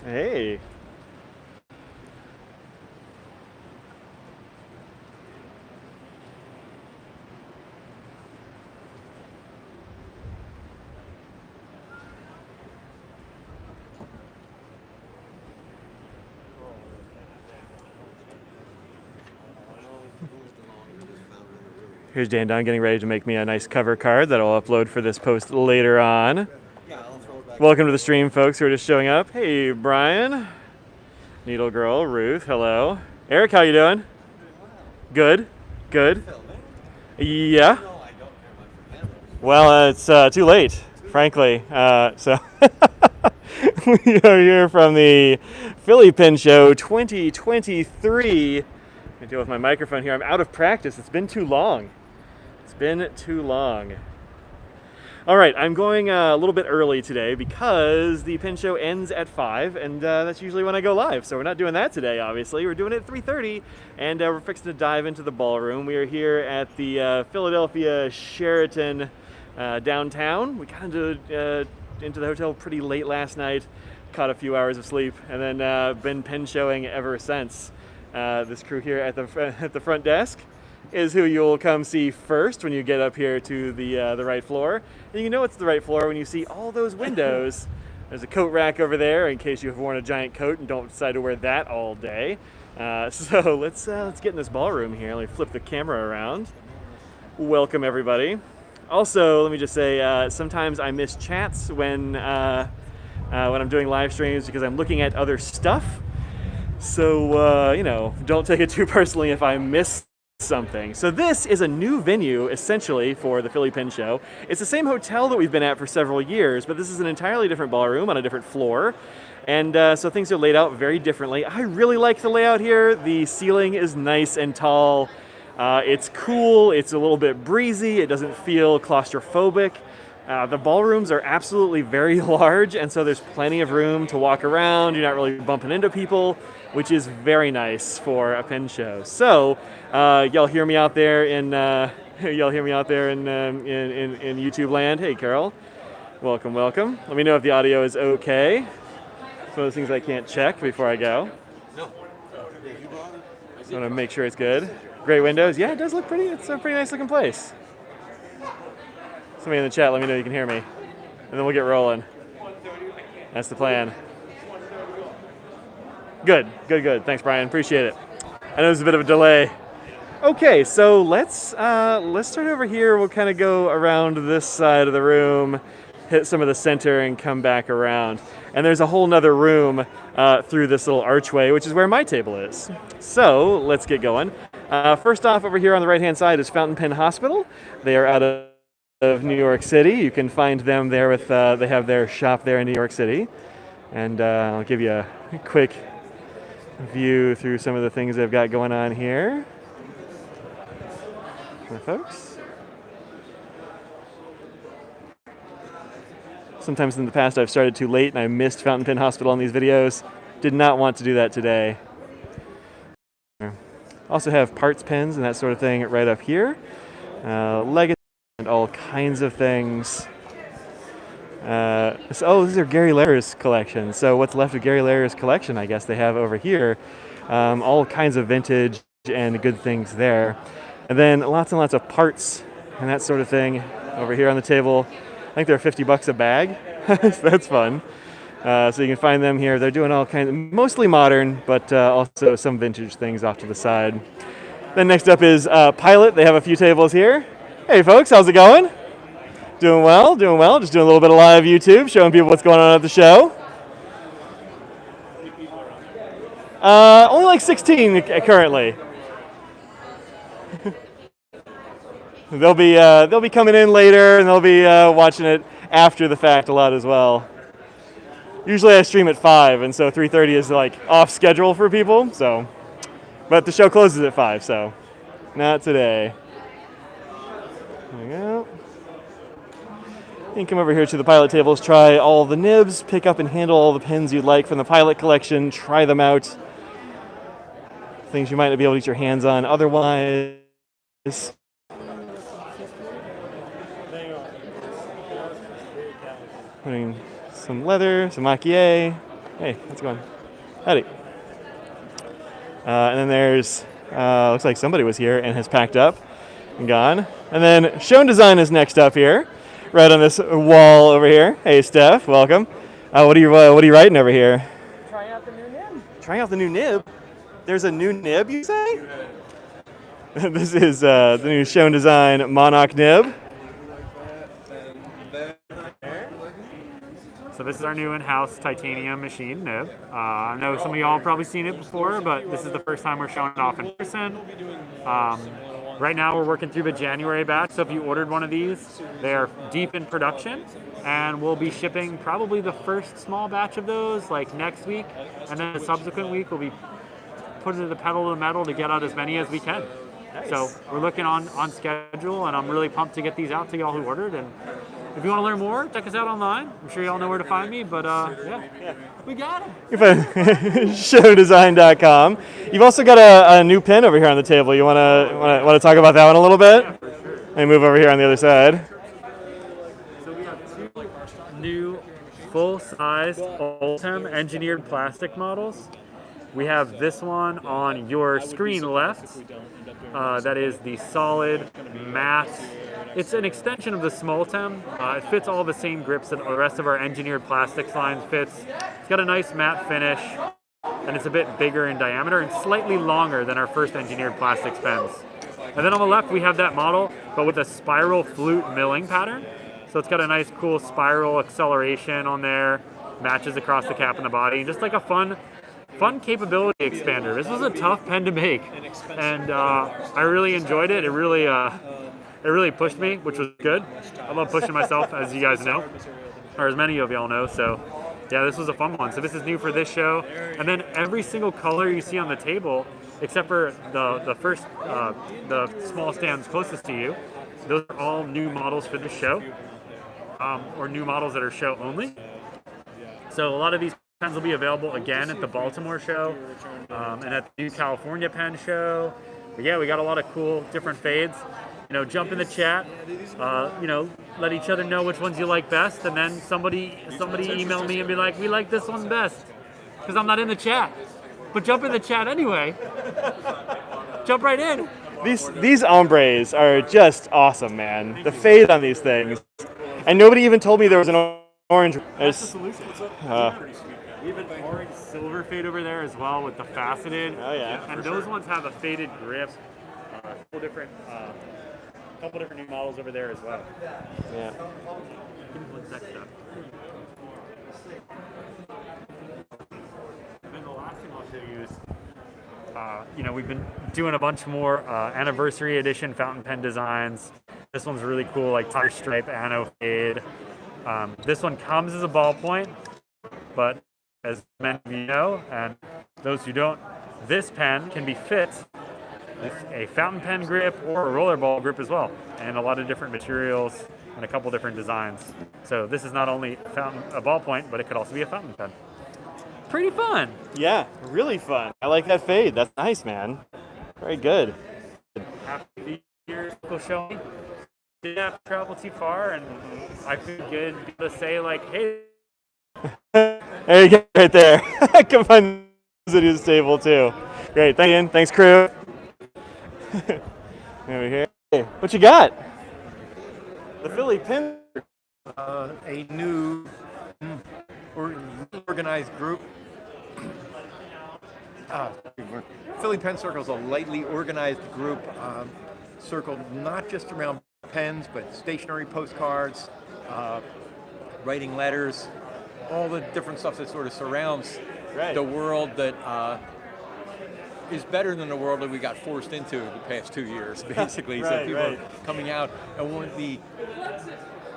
Hey. Here's Dan Dunn getting ready to make me a nice cover card that I'll upload for this post later on. Welcome to the stream, folks who are just showing up. Hey, Brian. Needle Girl, Ruth, hello. Eric, how you doing? Good. Good. Yeah. Well, it's too late, frankly. So we are here from the Philly Pin Show 2023. Let me deal with my microphone here. I'm out of practice. It's been too long. It's been too long. All right, I'm going a little bit early today because the pin show ends at 5, and that's usually when I go live. So we're not doing that today, obviously. We're doing it at 3:30, and we're fixing to dive into the ballroom. We are here at the Philadelphia Sheraton downtown. We got into the hotel pretty late last night, caught a few hours of sleep, and then been pin showing ever since. This crew here at the front desk is who you'll come see first when you get up here to the right floor. And you know it's the right floor when you see all those windows. There's a coat rack over there in case you have worn a giant coat and don't decide to wear that all day. So let's get in this ballroom here. Let me flip the camera around. Welcome everybody. Also, let me just say, sometimes I miss chats when I'm doing live streams because I'm looking at other stuff. So don't take it too personally if I miss something. So this is a new venue essentially for the Philly Pin Show. It's the same hotel that we've been at for several years, but this is an entirely different ballroom on a different floor. And so things are laid out very differently. I really like the layout here. The ceiling is nice and tall. It's cool. It's a little bit breezy. It doesn't feel claustrophobic. The ballrooms are absolutely very large, and so there's plenty of room to walk around. You're not really bumping into people, which is very nice for a pin show. So y'all hear me out there in YouTube land. Hey, Carol, welcome. Let me know if the audio is okay. It's one of those things I can't check before I go. No. I want to make sure it's good. Great windows. Yeah, it does look pretty. It's a pretty nice looking place. Somebody in the chat, let me know you can hear me, and then we'll get rolling. That's the plan. Good. Thanks, Brian. Appreciate it. I know there's a bit of a delay. Okay, so let's start over here. We'll kind of go around this side of the room, hit some of the center, and come back around. And there's a whole nother room through this little archway, which is where my table is. So let's get going. First off, over here on the right-hand side is Fountain Pen Hospital. They are out of New York City. You can find them there with they have their shop there in New York City. And I'll give you a quick view through some of the things they've got going on here for folks. Sometimes in the past I've started too late and I missed Fountain Pen Hospital on these videos. Did not want to do that today. Also have parts pens and that sort of thing right up here. Legacy and all kinds of things. These are Gary Lehrer's collection. So what's left of Gary Lehrer's collection, I guess they have over here. All kinds of vintage and good things there. And then lots and lots of parts and that sort of thing over here on the table. I think they're $50 a bag. So that's fun. So you can find them here. They're doing all kinds of, mostly modern, but also some vintage things off to the side. Then next up is Pilot. They have a few tables here. Hey folks, how's it going? Doing well. Just doing a little bit of live YouTube, showing people what's going on at the show. Only like 16 currently. They'll be coming in later, and they'll be watching it after the fact a lot as well. Usually I stream at 5, and so 3:30 is like off schedule for people. So, but the show closes at 5, so not today. There we go. You can come over here to the Pilot tables, try all the nibs, pick up and handle all the pins you'd like from the Pilot collection, try them out. Things you might not be able to get your hands on otherwise. Putting some leather, some maquillé, Hey, how's it going? Howdy. And then there's, looks like somebody was here and has packed up and gone. And then Shown Design is next up here, right on this wall over here. Hey, Steph, welcome. What are you writing over here? Trying out the new nib. Trying out the new nib? There's a new nib, you say? This is the new Shown Design Monarch nib. So this is our new in-house titanium machine nib. I know some of y'all have probably seen it before, but this is the first time we're showing it off in person. Right now we're working through the January batch, so if you ordered one of these, they're deep in production, and we'll be shipping probably the first small batch of those like next week, and then the subsequent week we'll be putting the pedal to the metal to get out as many as we can. Nice. So we're looking on schedule, and I'm really pumped to get these out to y'all who ordered. And if you want to learn more, check us out online. I'm sure y'all know where to find me, but yeah, we got them. You find showdesign.com. You've also got a new pen over here on the table. You want to talk about that one a little bit? Yeah, for sure. Let me move over here on the other side. So we have two new full-size Ultem engineered plastic models. We have this one on your screen left. That is the solid matte. It's an extension of the Smoltem. It fits all the same grips that the rest of our engineered plastics line fits. It's got a nice matte finish, and it's a bit bigger in diameter and slightly longer than our first engineered plastics pens. And then on the left we have that model, but with a spiral flute milling pattern. So it's got a nice cool spiral acceleration on there, matches across the cap and the body, and just like a fun capability expander. This was a tough pen to make, and I really enjoyed it. It really pushed me, which was good. I love pushing myself, as you guys know, or as many of y'all know. So yeah, this was a fun one. So this is new for this show. And then every single color you see on the table, except for the first, the small stands closest to you, those are all new models for this show, or new models that are show only. So a lot of these pens will be available again at the Baltimore show, and at the New California Pen show. But yeah, we got a lot of cool different fades. You know, jump in the chat, you know, let each other know which ones you like best, and then somebody email me and be like, we like this one best, because I'm not in the chat. But jump in the chat anyway. Jump right in. These ombres are just awesome, man. The fade on these things. And nobody even told me there was an orange. That's the solution. We have an orange silver fade over there as well with the faceted. Oh yeah. And those ones have a faded grip. A couple different new models over there as well. Yeah. What's next up? And then the last thing I'll show you is, you know, we've been doing a bunch more anniversary edition fountain pen designs. This one's really cool, like tire stripe ano fade. This one comes as a ballpoint, but as many of you know, and those who don't, this pen can be fit with a fountain pen grip or a rollerball grip as well, and a lot of different materials and a couple different designs. So this is not only a ballpoint, but it could also be a fountain pen. Pretty fun. Yeah, really fun. I like that fade. That's nice, man. Very good. Happy year local show. Didn't have to travel too far, and I feel good to say like, hey. There you go, right there. Come on, at his table too. Great, thank you. Thanks, crew. Over here. Hey, what you got? The Philly Pen. A new organized group. Philly Pen Circle is a lightly organized group circled not just around pens, but stationery postcards, writing letters, all the different stuff that sort of surrounds the world that is better than the world that we got forced into the past 2 years, basically. So people are coming out, and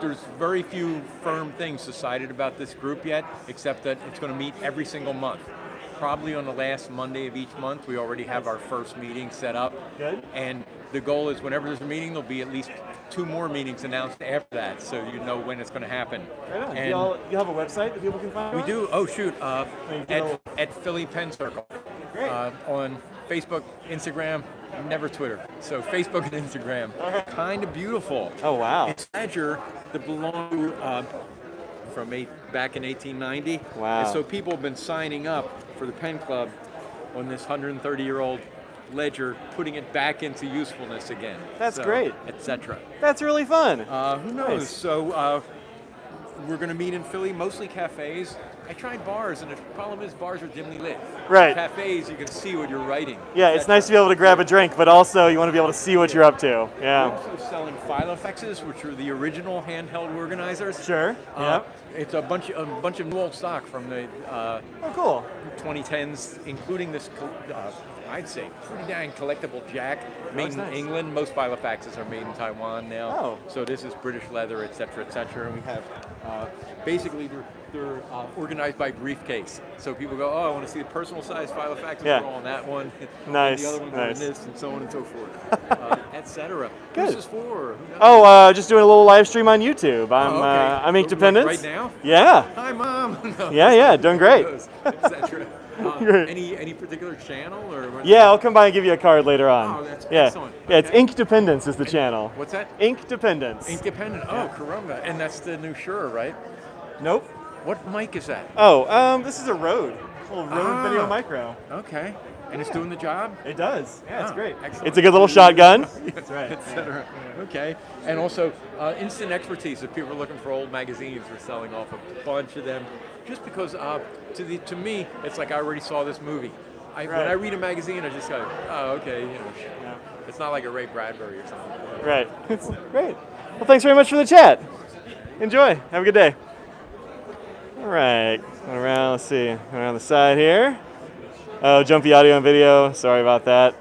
there's very few firm things decided about this group yet, except that it's going to meet every single month. Probably on the last Monday of each month, we already have our first meeting set up. Good. And the goal is whenever there's a meeting, there'll be at least 2 more meetings announced after that, so you know when it's going to happen. Right on. And you have a website that people can find? we do. Oh shoot! At Philly Pen Circle. Great. On Facebook, Instagram, never Twitter. So Facebook and Instagram. Kind of beautiful. Oh wow. It's a ledger that belongs to from back in 1890. Wow. And so people have been signing up for the Pen Club on this 130-year-old ledger, putting it back into usefulness again. That's great. Etc. That's really fun. Who knows? Nice. So we're going to meet in Philly, mostly cafes. I tried bars, and the problem is bars are dimly lit. Right. Cafes, you can see what you're writing. Yeah, it's nice to be able to grab a drink, but also you want to be able to see what you're up to. We're Yeah. also selling Filofexes, which are the original handheld organizers. Sure. Yeah. It's a bunch of new old stock from the Oh, cool. 2010s, including this, I'd say, pretty dang collectible jack made in nice. England. Most Filofaxes are made in Taiwan now. Oh. So this is British leather, etc., etc. And we have, basically, they're organized by briefcase. So people go, oh, I want to see the personal size Filofaxes. Yeah. They're all on that one. Nice, And the other ones are nice. in this, and so on and so forth, etc. Good. Who's this for? Who knows? Oh, just doing a little live stream on YouTube. I'm okay. I'm Ink Like Dependence. right now? Yeah. Hi, Mom. No. Yeah, doing great. etc. Great. Any particular channel or? What? Yeah, I'll come by and give you a card later on. Oh, that's yeah. excellent. Yeah, it's Okay. Ink Dependence is the channel. What's that? Ink Dependence. Independent. Oh, caramba! And that's the new Shure, right? Nope. What mic is that? Oh, this is a Rode. A little Rode Video Ah. Micro. Okay. And it's Yeah. doing the job. It does. Yeah, it's Oh, great. excellent. It's a good little shotgun. That's right. Etc. Okay. And also instant expertise. If people are looking for old magazines, we're selling off a bunch of them. Just because to me, it's like I already saw this movie. When Right. I read a magazine, I just go, oh, okay. Yeah. It's not like a Ray Bradbury or something. Right. It's great. Well, thanks very much for the chat. Enjoy. Have a good day. All right. Going around. Let's see. Around the side here. Oh, jumpy audio and video. Sorry about that.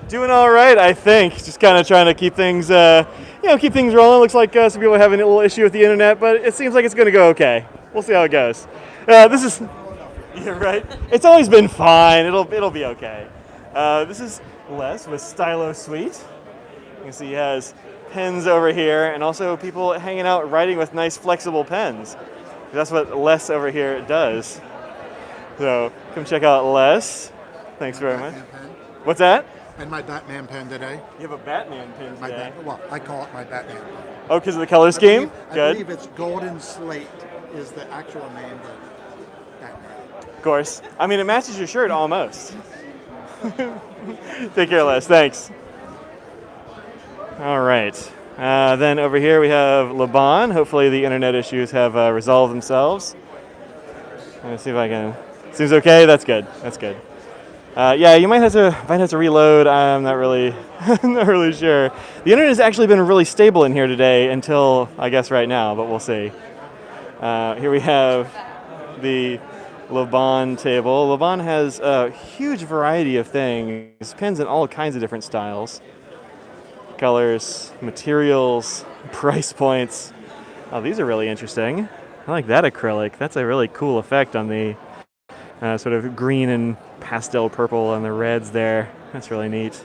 Doing all right, I think. Just kind of trying to keep things, keep things rolling. Looks like some people are having a little issue with the internet, but it seems like it's going to go okay. We'll see how it goes. This is, yeah, right. It's always been fine. It'll be okay. This is Les with Stylo Suite. You can see he has pens over here, and also people hanging out writing with nice flexible pens. That's what Les over here does. So come check out Les. Thanks very much. What's that? And my Batman pen today. You have a Batman pen My today. Well, I call it my Batman pen. Oh, because of the color scheme? I Good. believe it's Golden Slate is the actual name of Batman. Of course. I mean, it matches your shirt almost. Take care, Les. Thanks. All right. Then over here we have Laban. Hopefully the internet issues have resolved themselves. Let's see if I can. Seems okay. That's good. That's good. Yeah, you might have to reload. I'm not really, not really sure. The internet has actually been really stable in here today until I guess right now, but we'll see. Here we have the Laban table. Laban has a huge variety of things, pens in all kinds of different styles, colors, materials, price points. Oh, these are really interesting. I like that acrylic. That's a really cool effect on the sort of green and pastel purple and the reds there. That's really neat.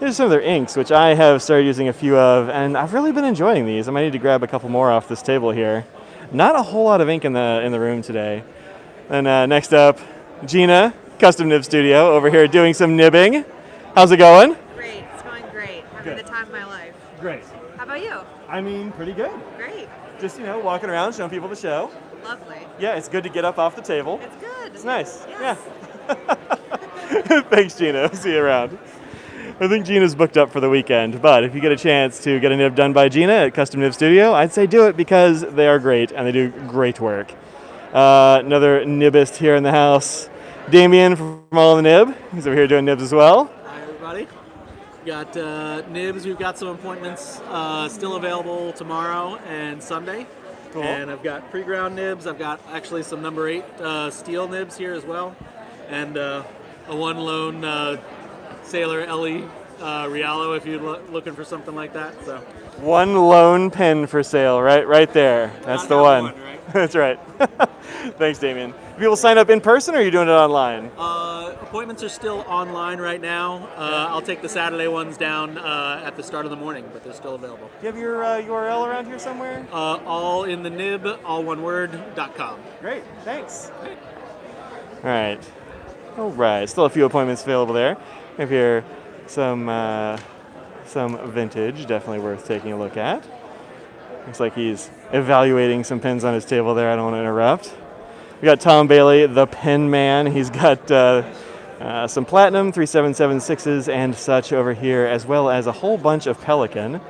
Here's some of their inks, which I have started using a few of, and I've really been enjoying these. I might need to grab a couple more off this table here. Not a whole lot of ink in the room today. And next up, Gina, Custom Nib Studio, over here doing some nibbing. How's it going? Great, it's going great. Having Good. the time of my life. Great. How about you? I mean, pretty good. Great, Just, walking around, showing people the show. lovely. Yeah, it's good to get up off the table. It's good. It's nice. Yes. Yeah. Thanks, Gina. See you around. I think Gina's booked up for the weekend, but if you get a chance to get a nib done by Gina at Custom Nib Studio, I'd say do it because they are great and they do great work. Another nibist here in the house, Damien from All in the Nib. He's over here doing nibs as well. Hi, everybody. Got nibs. We've got some appointments still available tomorrow and Sunday. Cool. And I've got pre-ground nibs. I've got actually some number 8 steel nibs here as well. And a one lone Sailor Ellie Rialo if you're looking for something like that. So One lone pen for sale, right there. That's Not the that one. one, right? That's right. Thanks, Damien. Do people sign up in person or are you doing it online? appointments are still online right now. I'll take the Saturday ones down at the start of the morning, but they're still available. Do you have your URL around here somewhere? All in the nib, all one word.com. Great, thanks. All right, still a few appointments available there. We have here some some vintage, definitely worth taking a look at. Looks like he's evaluating some pens on his table there. I don't want to interrupt. We got Tom Bailey, the pen man. He's got some platinum 3776s and such over here, as well as a whole bunch of Pelican.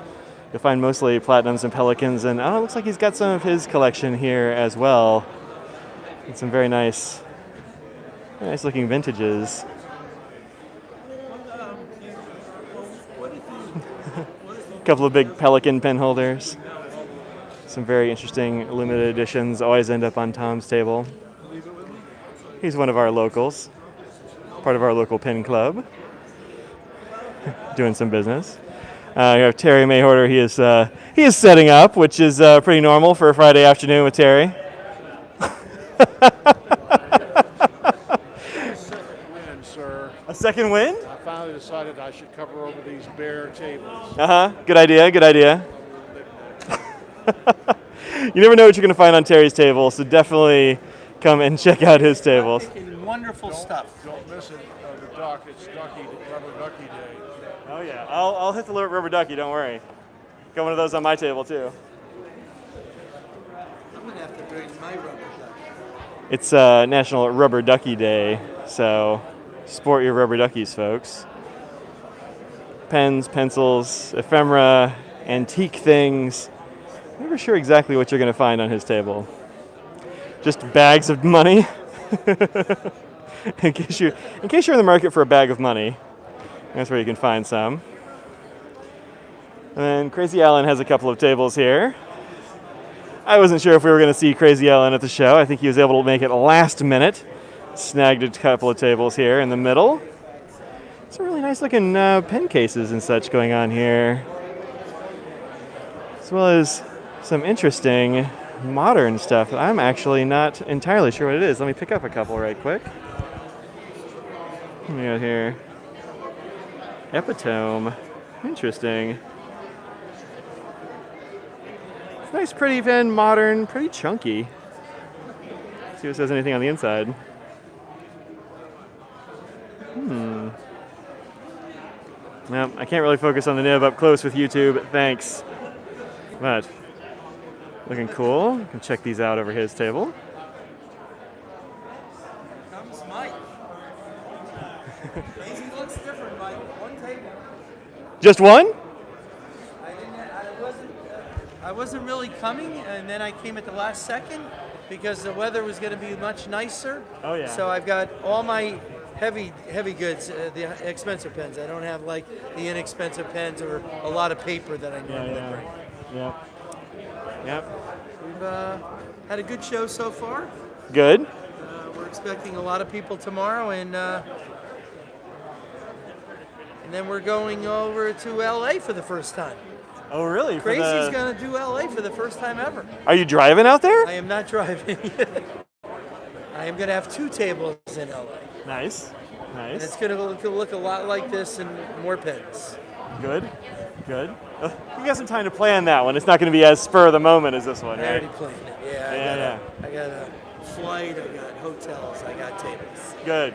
You'll find mostly platinums and Pelicans, and it looks like he's got some of his collection here as well. And some very nice looking vintages. A couple of big Pelican pen holders. Some very interesting limited editions always end up on Tom's table. He's one of our locals, part of our local pen club, doing some business. You have Terry Mayhorter. He is setting up, which is pretty normal for a Friday afternoon with Terry. Sir. A second win? I finally decided I should cover over these bare tables. Good idea, good idea. You never know what you're going to find on Terry's table, so definitely come and check out his tables. Wonderful stuff. Don't miss it. The duck. It's Rubber Ducky Day. Oh yeah, I'll hit the rubber ducky, don't worry. Got one of those on my table too. I'm going to have to bring my rubber duck. It's National Rubber Ducky Day, so sport your rubber duckies, folks. Pens, pencils, ephemera, antique things. Never sure exactly what you're going to find on his table. Just bags of money. in case you're in the market for a bag of money, that's where you can find some. And then Crazy Alan has a couple of tables here. I wasn't sure if we were going to see Crazy Alan at the show. I think he was able to make it last minute. Snagged a couple of tables here in the middle. Some really nice looking pen cases and such going on here, as well as some interesting modern stuff that I'm actually not entirely sure what it is. Let me pick up a couple right quick. What do we got here? Epitome. Interesting. It's nice, pretty pen, modern, pretty chunky. Let's see if it says anything on the inside. Well, I can't really focus on the nib up close with YouTube, thanks. But looking cool. You can check these out over his table. Comes Mike. Daisy looks different, Mike. One table. Just one? I wasn't really coming, and then I came at the last second because the weather was going to be much nicer. Oh, yeah. So I've got all my heavy goods, the expensive pens. I don't have like the inexpensive pens or a lot of paper that I normally bring. Yep. We've had a good show so far. Good. We're expecting a lot of people tomorrow, and then we're going over to LA for the first time. Oh, really? Crazy's going to do LA for the first time ever. Are you driving out there? I am not driving. I am going to have 2 tables in LA. Nice. And it's going to look a lot like this and more pens. Good. You got some time to plan that one. It's not going to be as spur of the moment as this one, I right? already planned it. Yeah. I got a flight. I got hotels. I got tables. Good.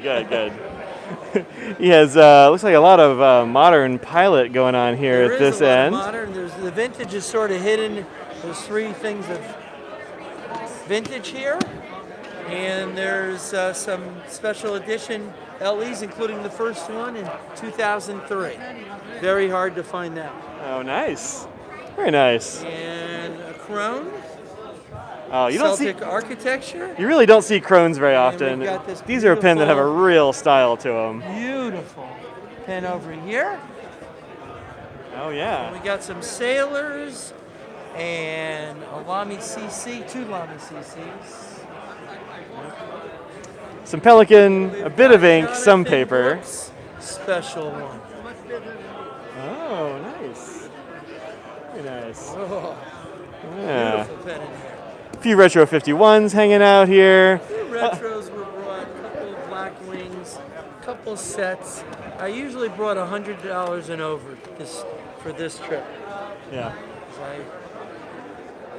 He has looks like a lot of modern Pilot going on here at this end. Modern. There's the vintage is sort of hidden. There's 3 things of vintage here, and there's some special edition LEs, including the first one in 2003. Very hard to find that. Oh, nice. Very nice. And a Krone. Oh, you don't see Celtic architecture. You really don't see Crones very And often. we've got this These are a pen that have a real style to them. Beautiful pen over here. Oh yeah. We got some Sailors and a Lamy CC, 2 Lamy CCs. Some Pelican, a bit of ink, some Jonathan paper. Brooks special one. Oh, nice. Very nice. Oh, Yeah. beautiful pen in here. A few Retro 51s hanging out here. 2 retros were brought, a couple of Black Wings, a couple sets. I usually brought $100 and over for this trip. Yeah.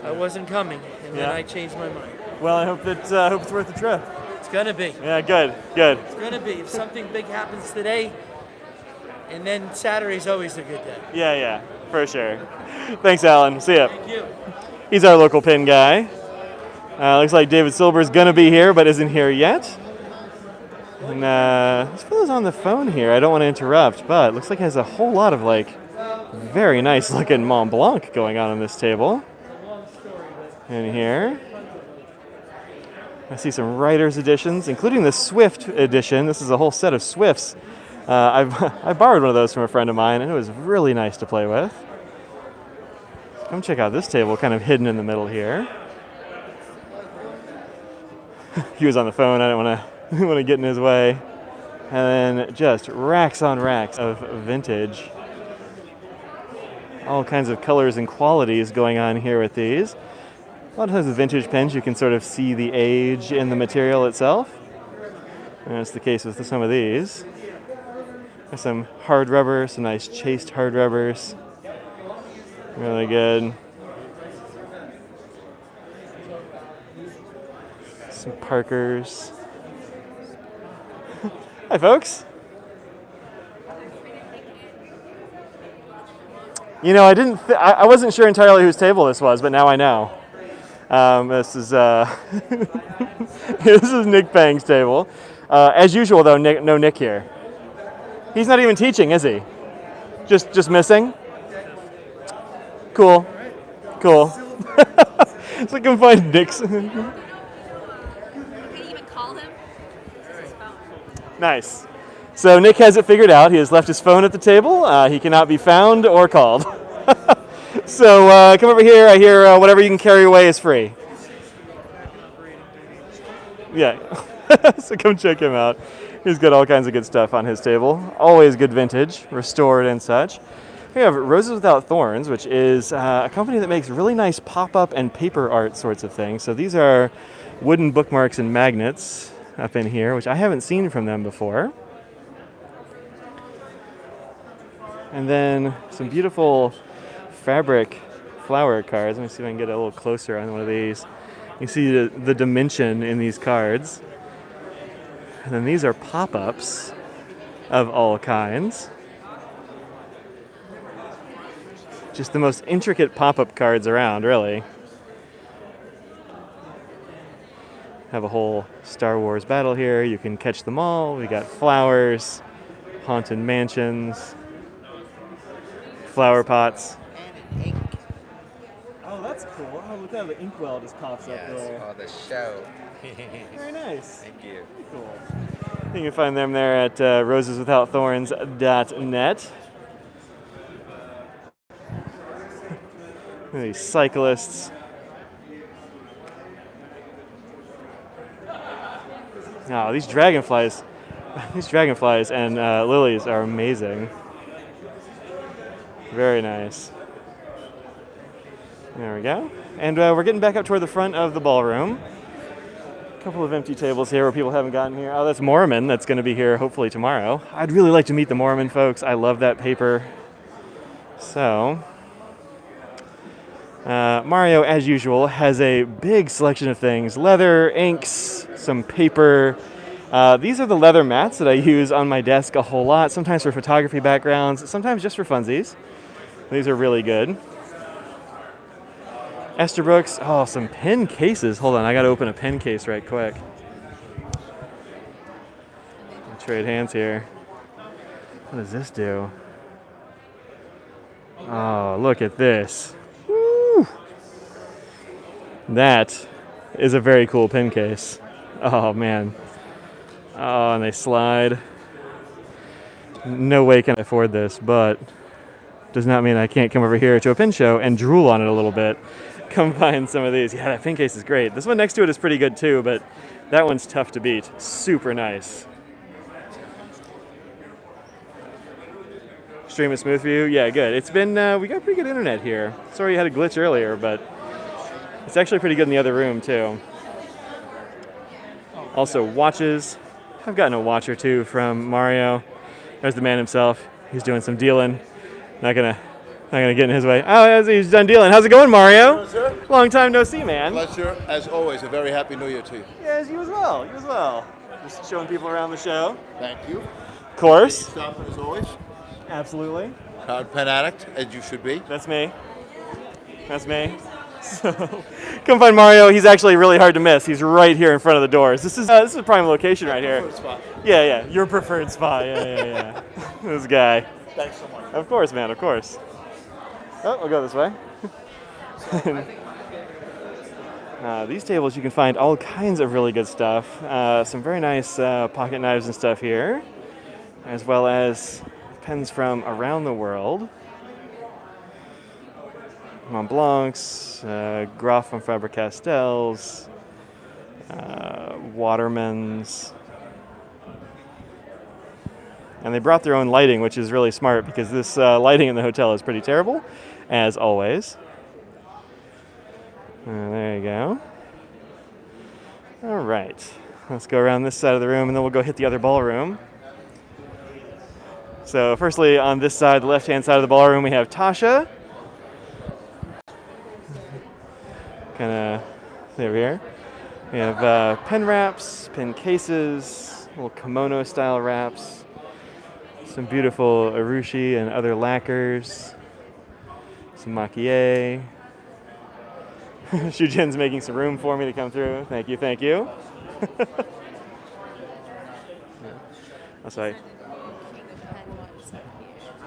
I wasn't coming, and then Yeah. I changed my mind. Well, I hope it's worth the trip. It's gonna be. Yeah, good. It's gonna be. If something big happens today, And then Saturday's always a good day. Yeah, for sure. Thanks, Alan. See ya. Thank you. He's our local pin guy. Looks like David Silber's gonna be here, but isn't here yet. And this fellow's on the phone here. I don't want to interrupt, but looks like he has a whole lot of like very nice looking Mont Blanc going on this table. And here, I see some writer's editions, including the Swift edition. This is a whole set of Swifts. I borrowed one of those from a friend of mine, and it was really nice to play with. Come check out this table, kind of hidden in the middle here. He was on the phone. I didn't want to get in his way. And then just racks on racks of vintage. All kinds of colors and qualities going on here with these. A lot of times with vintage pens, you can sort of see the age in the material itself. And that's the case with some of these. There's some hard rubber, some nice chased hard rubbers. Really good. Some Parkers. Hi, folks. You know, I wasn't sure entirely whose table this was, but now I know. This is this is Nick Pang's table. As usual, though, no Nick here. He's not even teaching, is he? Just missing. Cool. So I can find Nick's. Nice. So Nick has it figured out. He has left his phone at the table. He cannot be found or called. So come over here. I hear whatever you can carry away is free. Yeah. So come check him out. He's got all kinds of good stuff on his table. Always good vintage, restored and such. We have Roses Without Thorns, which is a company that makes really nice pop-up and paper art sorts of things. So these are wooden bookmarks and magnets up in here, which I haven't seen from them before. And then some beautiful fabric flower cards. Let me see if I can get a little closer on one of these. You see the dimension in these cards. And then these are pop-ups of all kinds. Just the most intricate pop-up cards around, really. Have a whole Star Wars battle here. You can catch them all. We got flowers, haunted mansions, flower pots. And an ink. Oh, that's cool. Oh, look how the inkwell just pops up there. Yes, for the show. Very nice. Thank you. Very cool. You can find them there at roseswithoutthorns.net. These cyclists. Oh, these dragonflies and lilies are amazing. Very nice. There we go. And we're getting back up toward the front of the ballroom. A couple of empty tables here where people haven't gotten here. Oh, that's Mormon. That's going to be here hopefully tomorrow. I'd really like to meet the Mormon folks. I love that paper. So, Mario, as usual, has a big selection of things. Leather, inks, some paper. These are the leather mats that I use on my desk a whole lot, sometimes for photography backgrounds, sometimes just for funsies. These are really good. Esterbrook's, oh, some pen cases. Hold on, I got to open a pen case right quick. Trade hands here. What does this do? Oh, look at this. Woo! That is a very cool pen case. Oh, man. Oh, and they slide. No way can I afford this, but does not mean I can't come over here to a pen show and drool on it a little bit. Come find some of these. Yeah, that pen case is great. This one next to it is pretty good too, but that one's tough to beat. Super nice. Stream at Smoothview? Yeah, good. It's been, we got pretty good internet here. Sorry you had a glitch earlier, but it's actually pretty good in the other room too. Also, watches. I've gotten a watch or two from Mario. There's the man himself. He's doing some dealing. Not gonna get in his way. Oh, he's done dealing. How's it going, Mario? Sir? Long time no see, man. Pleasure, as always. A very happy New Year to you. Yes, you as well. You as well. Just showing people around the show. Thank you. Of course. Stop as always. Absolutely. Pen addict, as you should be. That's me. That's me. So, come find Mario. He's actually really hard to miss. He's right here in front of the doors. This is a prime location right here. Spot. Yeah. Your preferred spot. Yeah. This guy. Thanks so much. Of course, man. Of course. Oh, we'll go this way. These tables, you can find all kinds of really good stuff. Some very nice pocket knives and stuff here, as well as pens from around the world. Mont Blancs, Graf from Faber-Castells, Watermans. And they brought their own lighting, which is really smart because this lighting in the hotel is pretty terrible, as always. There you go. All right. Let's go around this side of the room, and then we'll go hit the other ballroom. So firstly, on this side, the left-hand side of the ballroom, we have Tasha. Kind of over here. We have pen wraps, pen cases, little kimono-style wraps, some beautiful urushi and other lacquers, some maquille. Shujin's making some room for me to come through. Thank you. That's right.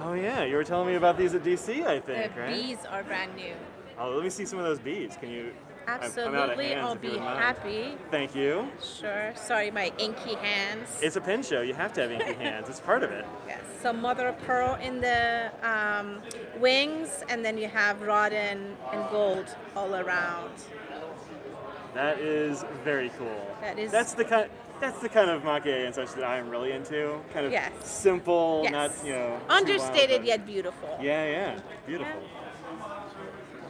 Oh yeah, you were telling me about these at DC, I think, The right? bees are brand new. Oh, let me see some of those beads. Can you? I'm out of Absolutely, hands, I'll if you be wouldn't mind. happy. Thank you. Sure. Sorry, my inky hands. It's a pen show. You have to have inky hands. It's part of it. Yes. So mother of pearl in the wings, and then you have rod and gold all around. That is very cool. That is- That's the kind of maquille and such that I'm really into. Kind of Yes. simple, Yes. not too Understated wild, but- yet beautiful. Yeah. Beautiful.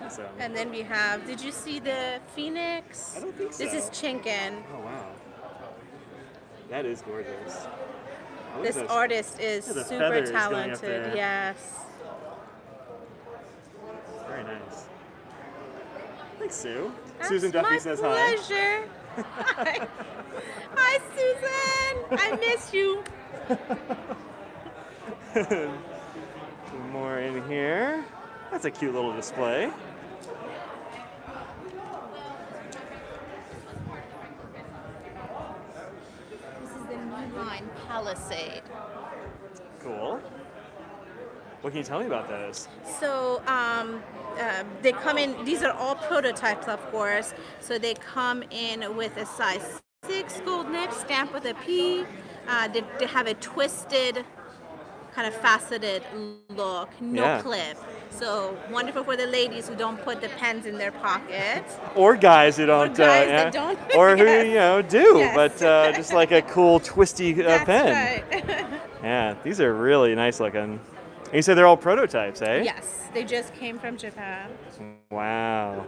So. And then we have, did you see the phoenix? I don't think so. This is chinken. Oh wow. That is gorgeous. I look This at those- artist is look at the super feathers going up talented. there. Yes. Very nice. Thanks, Sue. That's Susan Duffy my says hi. pleasure. Hi. Hi, Susan. I miss you. Some more in here. That's a cute little display. This is the new line Palisade. Cool. What can you tell me about those? So they come in, these are all prototypes, of course. So they come in with a size 6 gold nib stamped with a P. They have a twisted, kind of faceted look, no Yeah. clip. So wonderful for the ladies who don't put the pens in their pocket. Or guys who don't, guys that don't. or who Yes. do, Yes. but just like a cool twisty That's pen. right. Yeah, these are really nice looking. And you said they're all prototypes, eh? Yes, they just came from Japan. Wow.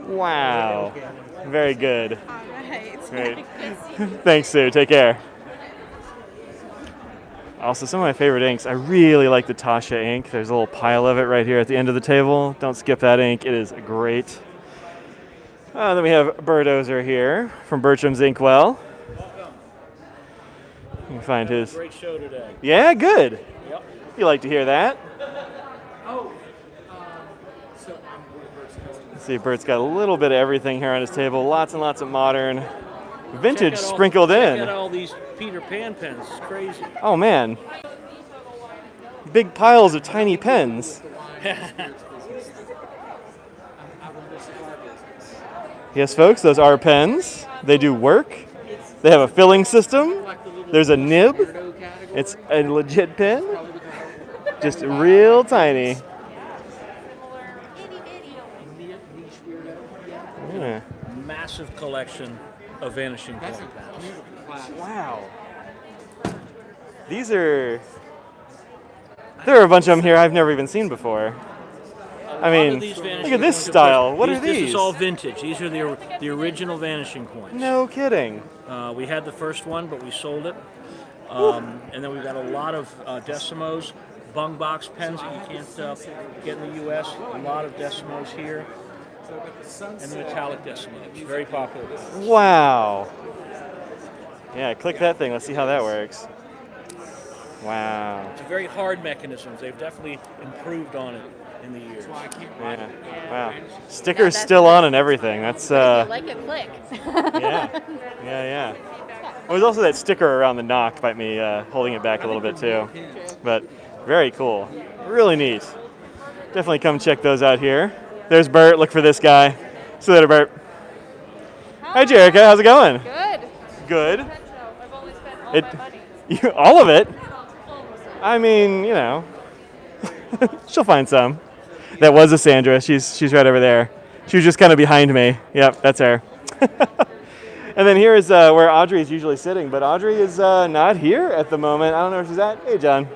Wow. Very good. All right. Great. Thanks, Sue. Take care. Also, some of my favorite inks. I really like the Tasha ink. There's a little pile of it right here at the end of the table. Don't skip that ink. It is great. Then we have Birdozer here from Bertram's Inkwell. You can find his. Great show today. Yeah, good. Yep. You like to hear that. Let's see, Bert's got a little bit of everything here on his table. Lots and lots of modern vintage sprinkled Check in. out all these Peter Pan pens. It's crazy. Oh man. Big piles of tiny pens. Yes, folks, those are pens. They do work. They have a filling system. There's a nib. It's a legit pen. Just real tiny. Yeah. Massive collection of vanishing point pens. Wow. There are a bunch of them here I've never even seen before. I mean, look at this style. What are these? This is all vintage. These are the original vanishing points. No kidding. We had the first one, but we sold it. And then we've got a lot of Decimos, bung box pens that you can't get in the U.S. A lot of Decimos here. And the metallic Decimos. Very popular. Wow. Yeah, click that thing. Let's see how that works. Wow. It's a very hard mechanism. They've definitely improved on it in the years. Yeah. Wow. Sticker's still on and everything. That's Like a click. yeah. There was also that sticker around the knock by me holding it back a little bit too. But very cool. Really neat. Definitely come check those out here. There's Bert. Look for this guy. See you later, Bert. Hi, Jerica. How's it going? Good. Good. I've only spent all my money. All of it? I mean, you know, she'll find some. That was a Sandra. She's right over there. She was just kind of behind me. Yep, that's her. And then here is where Audrey is usually sitting, but Audrey is not here at the moment. I don't know where she's at. Hey, John.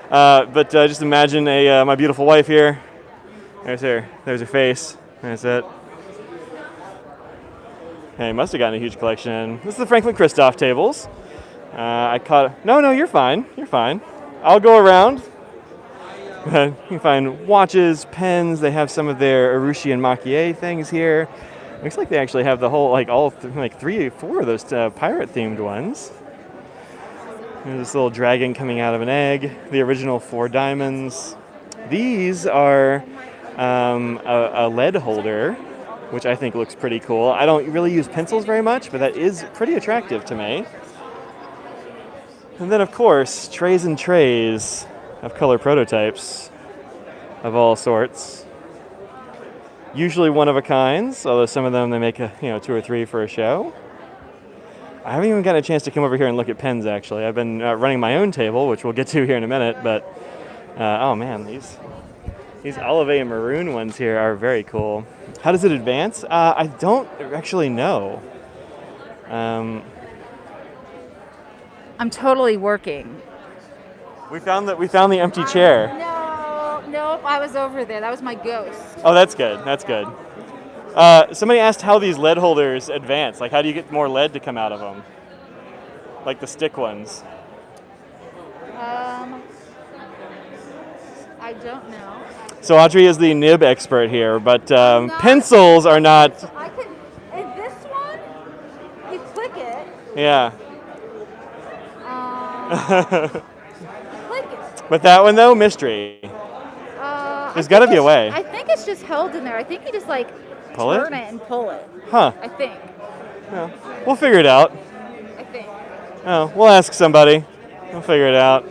But just imagine my beautiful wife here. There's her. There's her face. That's it. Hey, must have gotten a huge collection. This is the Franklin-Christoph tables. I caught. No, you're fine. You're fine. I'll go around. You can find watches, pens. They have some of their Urushi and Makie things here. Looks like they actually have the whole, like 3 or 4 of those pirate-themed ones. There's this little dragon coming out of an egg. The original 4 diamonds. These are a lead holder, which I think looks pretty cool. I don't really use pencils very much, but that is pretty attractive to me. And then, of course, trays and trays of color prototypes of all sorts. Usually one of a kinds, although some of them they make 2 or 3 for a show. I haven't even gotten a chance to come over here and look at pens, actually. I've been running my own table, which we'll get to here in a minute, but oh man, these olive maroon ones here are very cool. How does it advance? I don't actually know. I'm totally working. We found the empty chair. No, I was over there. That was my ghost. Oh, that's good. That's good. Somebody asked how these lead holders advance. Like, how do you get more lead to come out of them? Like the stick ones. I don't know. So Audrey is the nib expert here, but pencils are not. I could. In this one, you click it. Yeah. Click it. But that one though, mystery. There's got to be a way. I think it's just held in there. I think you just like Pull it? turn it and pull it. Huh. I think. Yeah. We'll figure it out. I think. Oh, we'll ask somebody. We'll figure it out.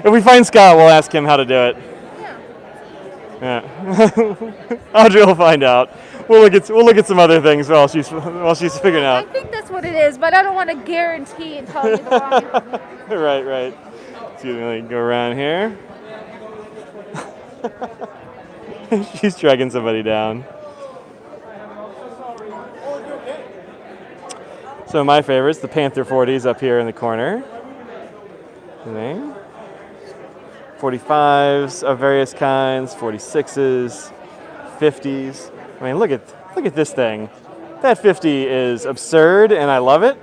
If we find Scott, we'll ask him how to do it. Yeah. Audrey will find out. We'll look at some other things while she's figuring out. I think that's what it is, but I don't want to guarantee and tell you the wrong. Right. Excuse me, let me go around here. She's dragging somebody down. So my favorites, the Panther 40s up here in the corner. 45s of various kinds, 46s, 50s. I mean, look at this thing. That 50 is absurd, and I love it.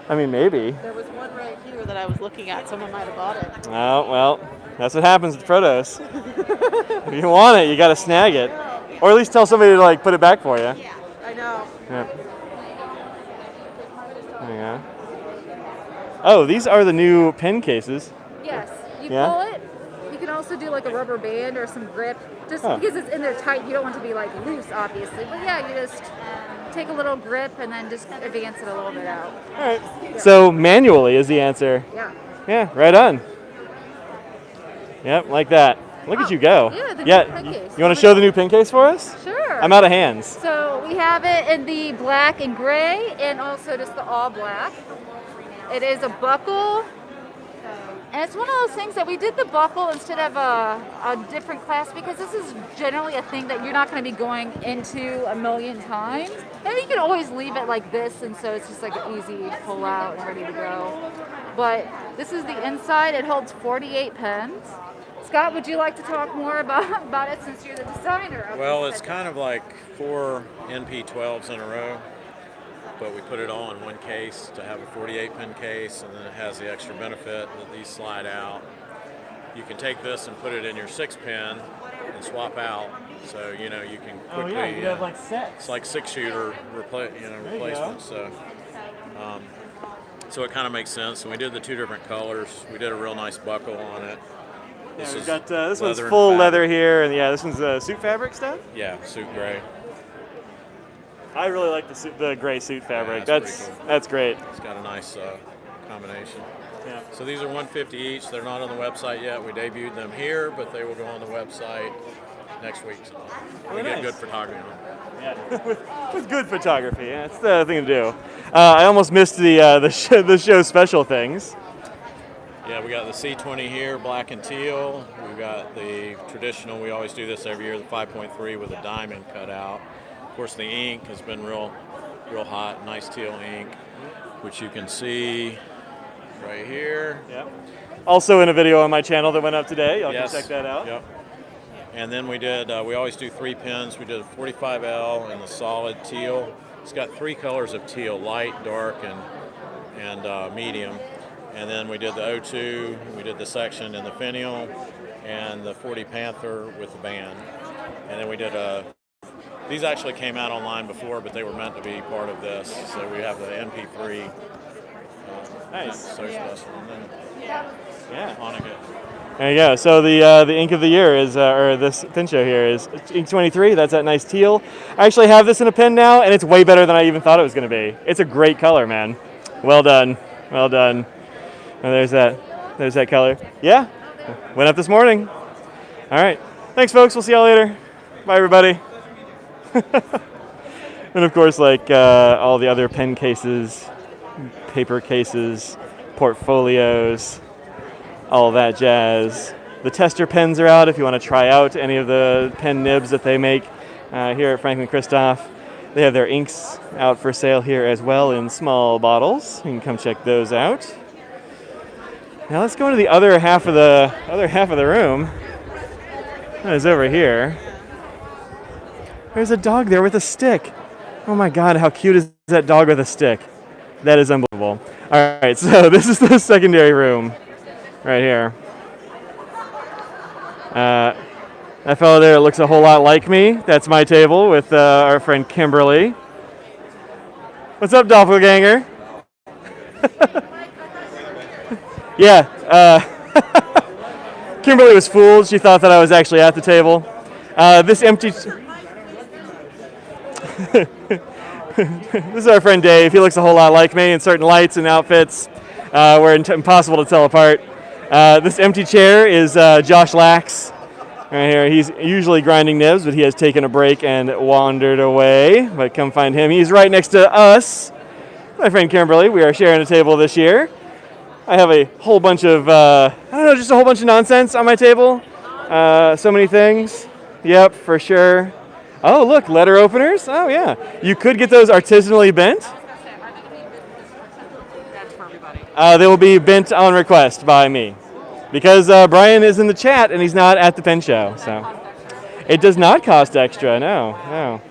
I mean, maybe. There was one right here that I was looking at. Someone might have bought it. Oh, well, that's what happens with Protos. If you want it, you got to snag it. Or at least tell somebody to, like, put it back for you. Yeah, I know. Yeah. There you go. Oh, these are the new pen cases. Yes. You Yeah? pull it. You can also do like a rubber band or some grip. Just because it's in there tight, you don't want to be like loose, obviously. But yeah, you just take a little grip and then just advance it a little bit out. All right. Yeah. So manually is the answer. Yeah. Yeah, right on. Yep, like that. Look at you go. Yeah, the new pen case. You want to show the new pen case for us? Sure. I'm out of hands. So we have it in the black and gray and also just the all black. It is a buckle. And it's one of those things that we did the buckle instead of a different class because this is generally a thing that you're not going to be going into a million times. And you can always leave it like this, and so it's just like an easy pull out and ready to go. But this is the inside. It holds 48 pens. Scott, would you like to talk more about it since you're the designer? Well, it's kind of like 4 NP12s in a row, but we put it all in one case to have a 48 pin case, and then it has the extra benefit that these slide out. You can take this and put it in your 6 pin and swap out So you can Oh quickly. yeah, you have like sets. It's like 6-shooter replacement. So it kind of makes sense. And we did the 2 different colors. We did a real nice buckle on it. Yeah, This we've is got this one's leather and full fabric. leather here, and yeah, this one's suit fabric stuff. Yeah, suit gray. I really like the gray suit fabric. Yeah, that's pretty cool. That's great. It's got a nice combination. Yeah. So these are $150 each. They're not on the website yet. We debuted them here, but they will go on the website next week. So we nice. get good photography on them. Yeah, with good photography. Yeah, that's the thing to do. I almost missed the show special things. Yeah, we got the C20 here, black and teal. We've got the traditional, we always do this every year, the 5.3 with a diamond cut out. Of course, the ink has been real hot, nice teal ink, which you can see right here. Yep. Also in a video on my channel that went up today. Y'all Yes. can check that out. Yep. And then we did, we always do 3 pins. We did a 45L in the solid teal. It's got 3 colors of teal, light, dark, and medium. And then we did the O2, we did the section in the finial, and the 40 Panther with the band. And then we did these actually came out online before, but they were meant to be part of this. So we have the MP3 Nice. socialist, and then Yeah. Hanukkah. There you go. So the ink of the year is, or this pin show here is ink 23. That's that nice teal. I actually have this in a pen now, and it's way better than I even thought it was going to be. It's a great color, man. Well done. Well done. Oh, there's that color. Yeah. Went up this morning. All right. Thanks, folks. We'll see y'all later. Bye, everybody. And of course, like all the other pen cases, paper cases, portfolios, all that jazz. The tester pens are out if you want to try out any of the pen nibs that they make here at Franklin-Christoph. They have their inks out for sale here as well in small bottles. You can come check those out. Now let's go into the other half of the room. That is over here. There's a dog there with a stick. Oh my God, how cute is that dog with a stick? That is unbelievable. All right, so this is the secondary room right here. That fellow there looks a whole lot like me. That's my table with our friend Kimberly. What's up, doppelganger? Yeah, Kimberly was fooled. She thought that I was actually at the table. This empty... This is our friend Dave. He looks a whole lot like me in certain lights and outfits. We're impossible to tell apart. This empty chair is Josh Lax. Right here. He's usually grinding nibs, but he has taken a break and wandered away. But come find him. He's right next to us. My friend Kimberly. We are sharing a table this year. I have a whole bunch of, just a whole bunch of nonsense on my table. So many things. Yep, for sure. Oh, look, letter openers. Oh, yeah. You could get those artisanally bent. They will be bent on request by me. Because Brian is in the chat and he's not at the pen show. So it does not cost extra, no.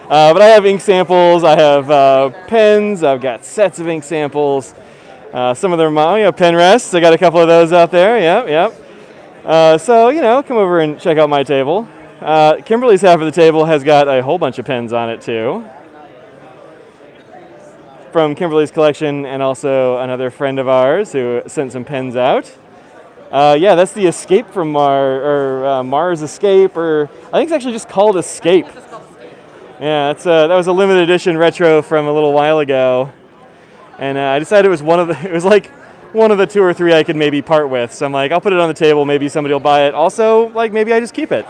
But I have ink samples, I have pens, I've got sets of ink samples. Some of them are pen rests. I got a couple of those out there. Yep. So, come over and check out my table. Kimberly's half of the table has got a whole bunch of pens on it, too. From Kimberly's collection and also another friend of ours who sent some pens out. That's the Escape from Mars, or Mars Escape, or I think it's actually just called Escape. Yeah, that was a limited edition retro from a little while ago. And I decided it was one of the 2 or 3 I could maybe part with. So I'm like, I'll put it on the table. Maybe somebody will buy it. Also, maybe I just keep it.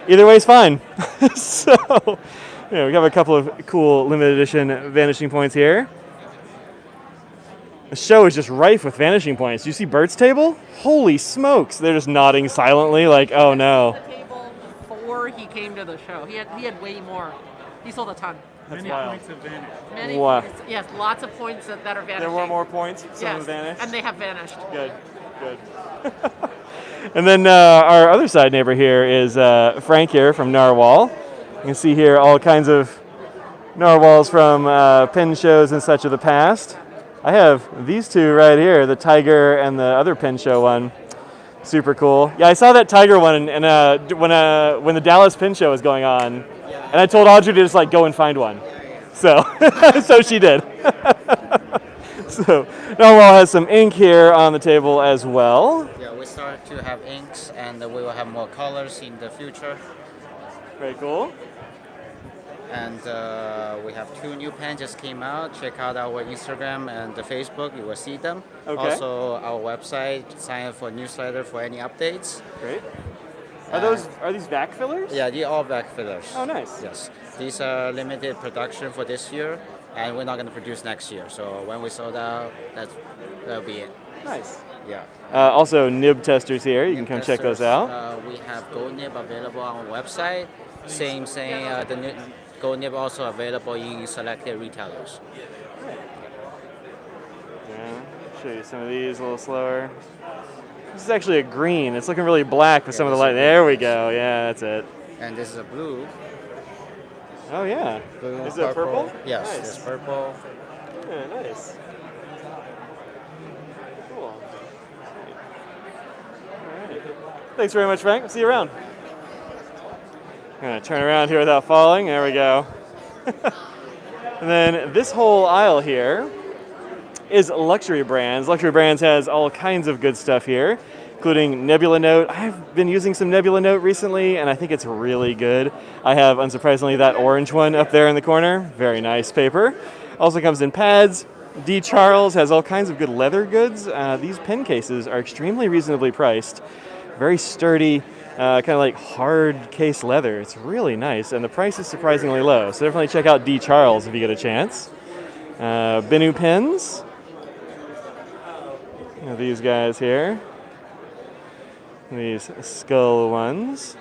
Either way is fine. So, we have a couple of cool limited edition vanishing points here. The show is just rife with vanishing points. Do you see Bert's table? Holy smokes. They're just nodding silently like, oh no. The table before he came to the show. He had way more. He sold a ton. That's Many wild. points have vanished. Many Wow. points. Yes, lots of points that are vanishing. There were more points. Some Yes, have vanished. and they have vanished. Good. And then our other side neighbor here is Frank here from Narwhal. You can see here all kinds of narwhals from pen shows and such of the past. I have these two right here, the tiger and the other pen show one. Super cool. Yeah, I saw that tiger one and when the Dallas Pin Show was going on, and I told Audrey to just like go and find one. So so she did. So Narwhal has some ink here on the table as well. Yeah, we start to have inks, and we will have more colors in the future. Very cool. And we have 2 new pens just came out. Check out our Instagram and the Facebook. You will see them. Okay. Also, our website. Sign up for newsletter for any updates. Great. Are these vac fillers? Yeah, they're all back fillers. Oh, nice. Yes. These are limited production for this year, and we're not going to produce next year. So when we sold out, that'll be it. Nice. Yeah. Also, nib testers here. You can come check those out. We have gold nib available on our website. Same. The gold nib also available in selected retailers. Yeah. Show you some of these a little slower. This is actually a green. It's looking really black with some of the light. There we go. Yeah, that's it. And this is a blue. Oh yeah. Blue, is it purple? Yes, Nice. it's purple. Yeah, nice. Cool. All right. Thanks very much, Frank. See you around. I'm gonna turn around here without falling. There we go. And then this whole aisle here is luxury brands. Luxury Brands has all kinds of good stuff here, including Nebula Note. I've been using some Nebula Note recently, and I think it's really good. I have, unsurprisingly, that orange one up there in the corner. Very nice paper. Also comes in pads. D. Charles has all kinds of good leather goods. These pen cases are extremely reasonably priced. Very sturdy, kind of like hard case leather. It's really nice, and the price is surprisingly low. So definitely check out D. Charles if you get a chance. Binu pens. These guys here. These skull ones.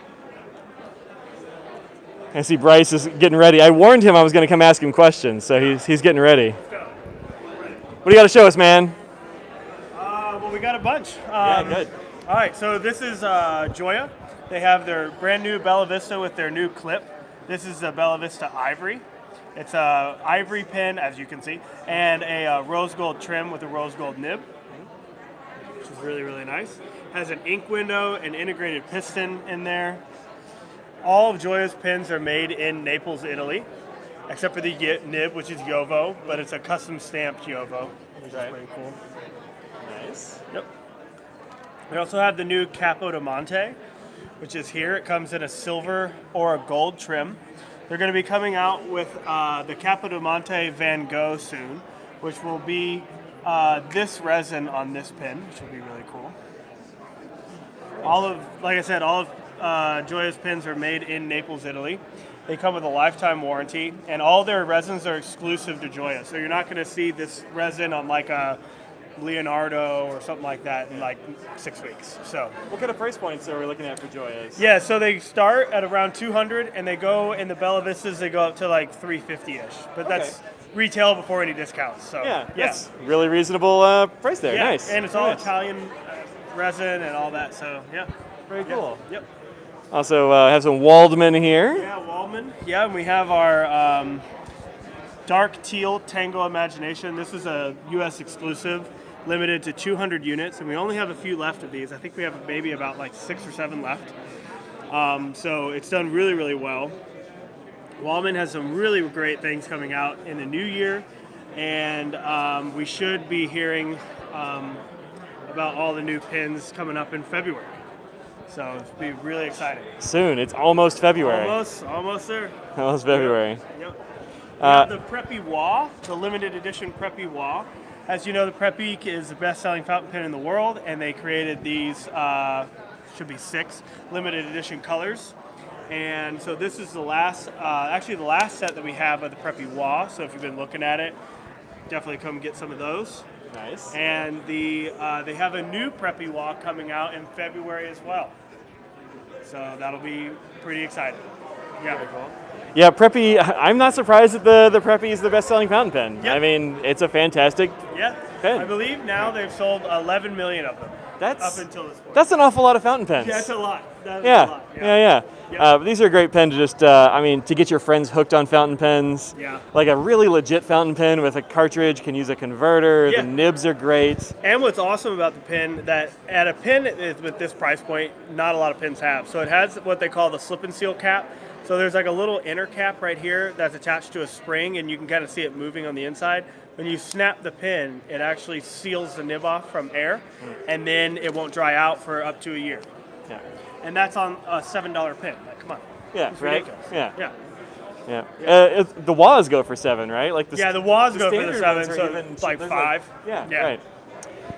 I see Bryce is getting ready. I warned him I was going to come ask him questions, so he's getting ready. What do you got to show us, man? Well, we got a bunch. Yeah, good. All right, so this is Joya. They have their brand new Bella Vista with their new clip. This is the Bella Vista Ivory. It's a ivory pen, as you can see, and a rose gold trim with a rose gold nib, which is really, really nice. Has an ink window, an integrated piston in there. All of Joya's pens are made in Naples, Italy, except for the nib, which is Jovo, but it's a custom stamped Jovo, which is pretty cool. Nice. Yep. We also have the new Capo di Monte, which is here. It comes in a silver or a gold trim. They're going to be coming out with the Capo di Monte Van Gogh soon, which will be this resin on this pen, which will be really cool. Like I said, all of Joya's pens are made in Naples, Italy. They come with a lifetime warranty, and all their resins are exclusive to Joya. So you're not going to see this resin on like a Leonardo or something like that in like 6 weeks. So what kind of price points are we looking at for Joyas? Yeah, so they start at around 200, and they go in the Bella Vistas. They go up to like 350-ish, but that's retail before any discounts. So that's really reasonable price there. Yeah, Nice. and it's all Nice. Italian resin and all that. So very cool. Yep. Also have some Waldman here. Yeah, Waldman. Yeah, and we have our dark teal Tango Imagination. This is a U.S. exclusive, limited to 200 units, and we only have a few left of these. I think we have maybe about like 6 or 7 left. So it's done really, really well. Waldman has some really great things coming out in the new year, and we should be hearing about all the new pins coming up in February. So it'll be really exciting. Soon. It's almost February. Almost there. Almost February. Yep. We have the Preppy Wah, the limited edition Preppy Wah. As you know, the Preppy is the best-selling fountain pen in the world, and they created these, should be 6, limited edition colors. And so this is the last, actually the last set that we have of the Preppy Wah. So if you've been looking at it, definitely come get some of those. Nice. And they have a new Preppy Wah coming out in February as well. So that'll be pretty exciting. Yeah. Very cool. Yeah, Preppy, I'm not surprised that the Preppy is the best-selling fountain pen. Yep. I mean, it's a fantastic pen. I believe now they've sold 11 million of them. That's up until this point. That's an awful lot of fountain pens. Yeah, that's a lot. That is Yeah, a lot. yeah. But these are a great pen to just, I mean, to get your friends hooked on fountain pens. Yeah. Like a really legit fountain pen with a cartridge can use a converter. Yeah. The nibs are great. And what's awesome about the pen, that at a pen with this price point, not a lot of pens have. So it has what they call the slip and seal cap. So there's like a little inner cap right here that's attached to a spring, and you can kind of see it moving on the inside. When you snap the pin, it actually seals the nib off from air, and then it won't dry out for up to a year. Yeah. And that's on a $7 pen. Like, come on. Yeah, It's right? ridiculous. Yeah. Yeah. Yeah. The WAs go for 7, right? Like The WAs go for the standard 7, ones are so even it's like there's 5. Yeah, right.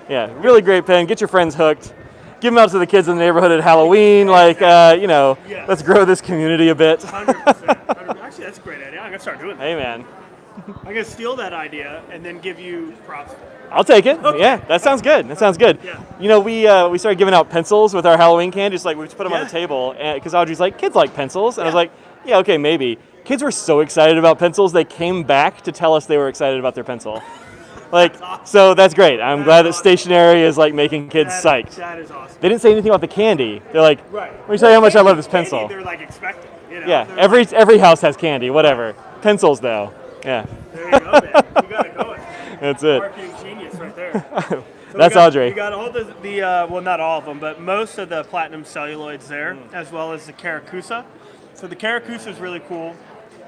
Yeah, really great pen. Get your friends hooked. Give them out to the kids in the neighborhood at Halloween. Like, let's grow this community a bit. 100%. Actually, that's a great idea. I'm going to start doing that. Hey, man. I'm going to steal that idea and then give you props. I'll take it. Okay. Yeah, that sounds good. That sounds good. Yeah. We started giving out pencils with our Halloween candy. Just like we just put them on the table, because Audrey's like, kids like pencils, and I was like, yeah, okay, maybe. Kids were so excited about pencils, they came back to tell us they were excited about their pencil. Like, so that's great. I'm glad that stationery is like making kids psyched. That is awesome. They didn't say anything about the candy. They're like, Right. let me tell you how much I love this pencil. Candy, they're like expecting. Yeah, every house has candy, whatever. Pencils though. Yeah. There you go, man. You got it going. That's it. Marketing genius right there. So That's Audrey. We got all the well, not all of them, but most of the platinum celluloids there, as well as the Caracusa. So the Caracusa is really cool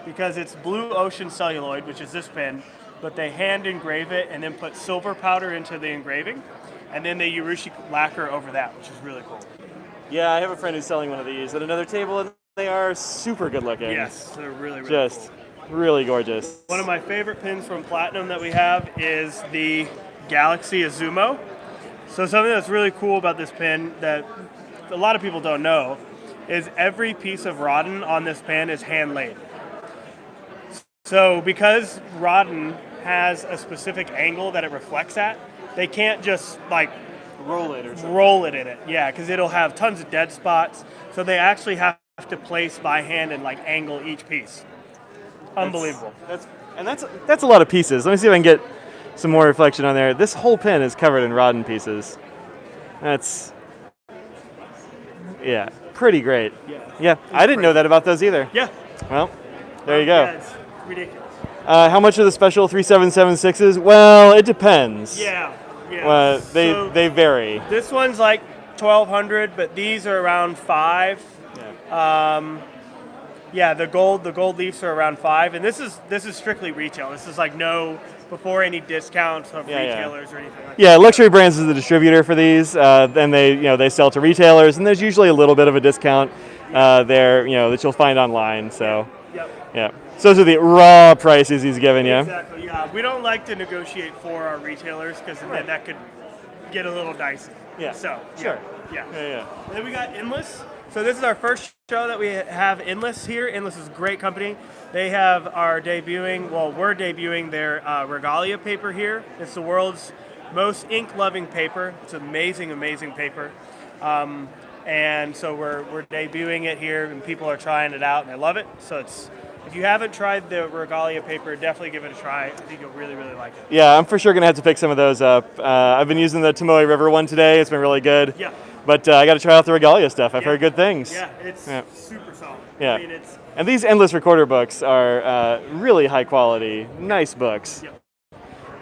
because it's blue ocean celluloid, which is this pen, but they hand engrave it and then put silver powder into the engraving, and then they urushi lacquer over that, which is really cool. Yeah, I have a friend who's selling one of these at another table, and they are super good looking. Yes, they're really, really just cool. really gorgeous. One of my favorite pins from Platinum that we have is the Galaxy Azumo. So something that's really cool about this pen that a lot of people don't know is every piece of Rodden on this pen is hand laid. So because Rodden has a specific angle that it reflects at, they can't just like roll it or something. Roll it in it, yeah, because it'll have tons of dead spots. So they actually have to place by hand and like angle each piece. Unbelievable. That's a lot of pieces. Let me see if I can get some more reflection on there. This whole pen is covered in Rodden pieces. That's pretty great. Yeah, I didn't know that about those either. Yeah. Well, there you go. Yeah, it's ridiculous. How much are the special 3776s? Well, it depends. Yeah. They vary. This one's like 1,200, but these are around 5. The gold leafs are around 5, and this is strictly retail. This is like no before any discounts of retailers or anything like that. Yeah, Luxury Brands is the distributor for these. Then they sell to retailers, and there's usually a little bit of a discount there, that you'll find online. So yeah. So those are the raw prices he's giving you. Exactly. Yeah, we don't like to negotiate for our retailers because then that could get a little dicey. Yeah. So sure. Yeah. Yeah. Then we got Endless. So this is our first show that we have Endless here. Endless is a great company. They have we're debuting their Regalia paper here. It's the world's most ink-loving paper. It's amazing, amazing paper. And so we're debuting it here, and people are trying it out, and they love it. So if you haven't tried the Regalia paper, definitely give it a try. I think you'll really, really like it. Yeah, I'm for sure going to have to pick some of those up. I've been using the Tomoe River one today. It's been really good. Yeah. But I got to try out the Regalia stuff. I've heard good things. Yeah, it's super solid. Yeah. I mean, and these Endless Recorder books are really high quality, nice books. Yep.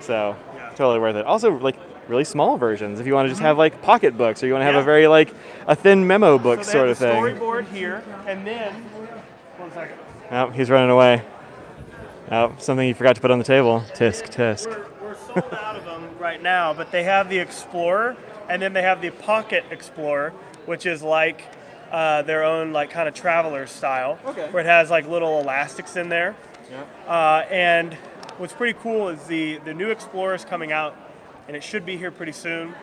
So totally worth it. Also, like really small versions if you want to just have like pocket books, or you want to have a very a thin memo book sort of thing. Storyboard here, and then 1 second. Oh, he's running away. Oh, something he forgot to put on the table. Tisk, tisk. We're sold out of them right now, but they have the Explorer, and then they have the Pocket Explorer, which is like their own like kind of traveler style, where it has like little elastics in there. Yeah. And what's pretty cool is the new Explorer is coming out, and it should be here pretty soon.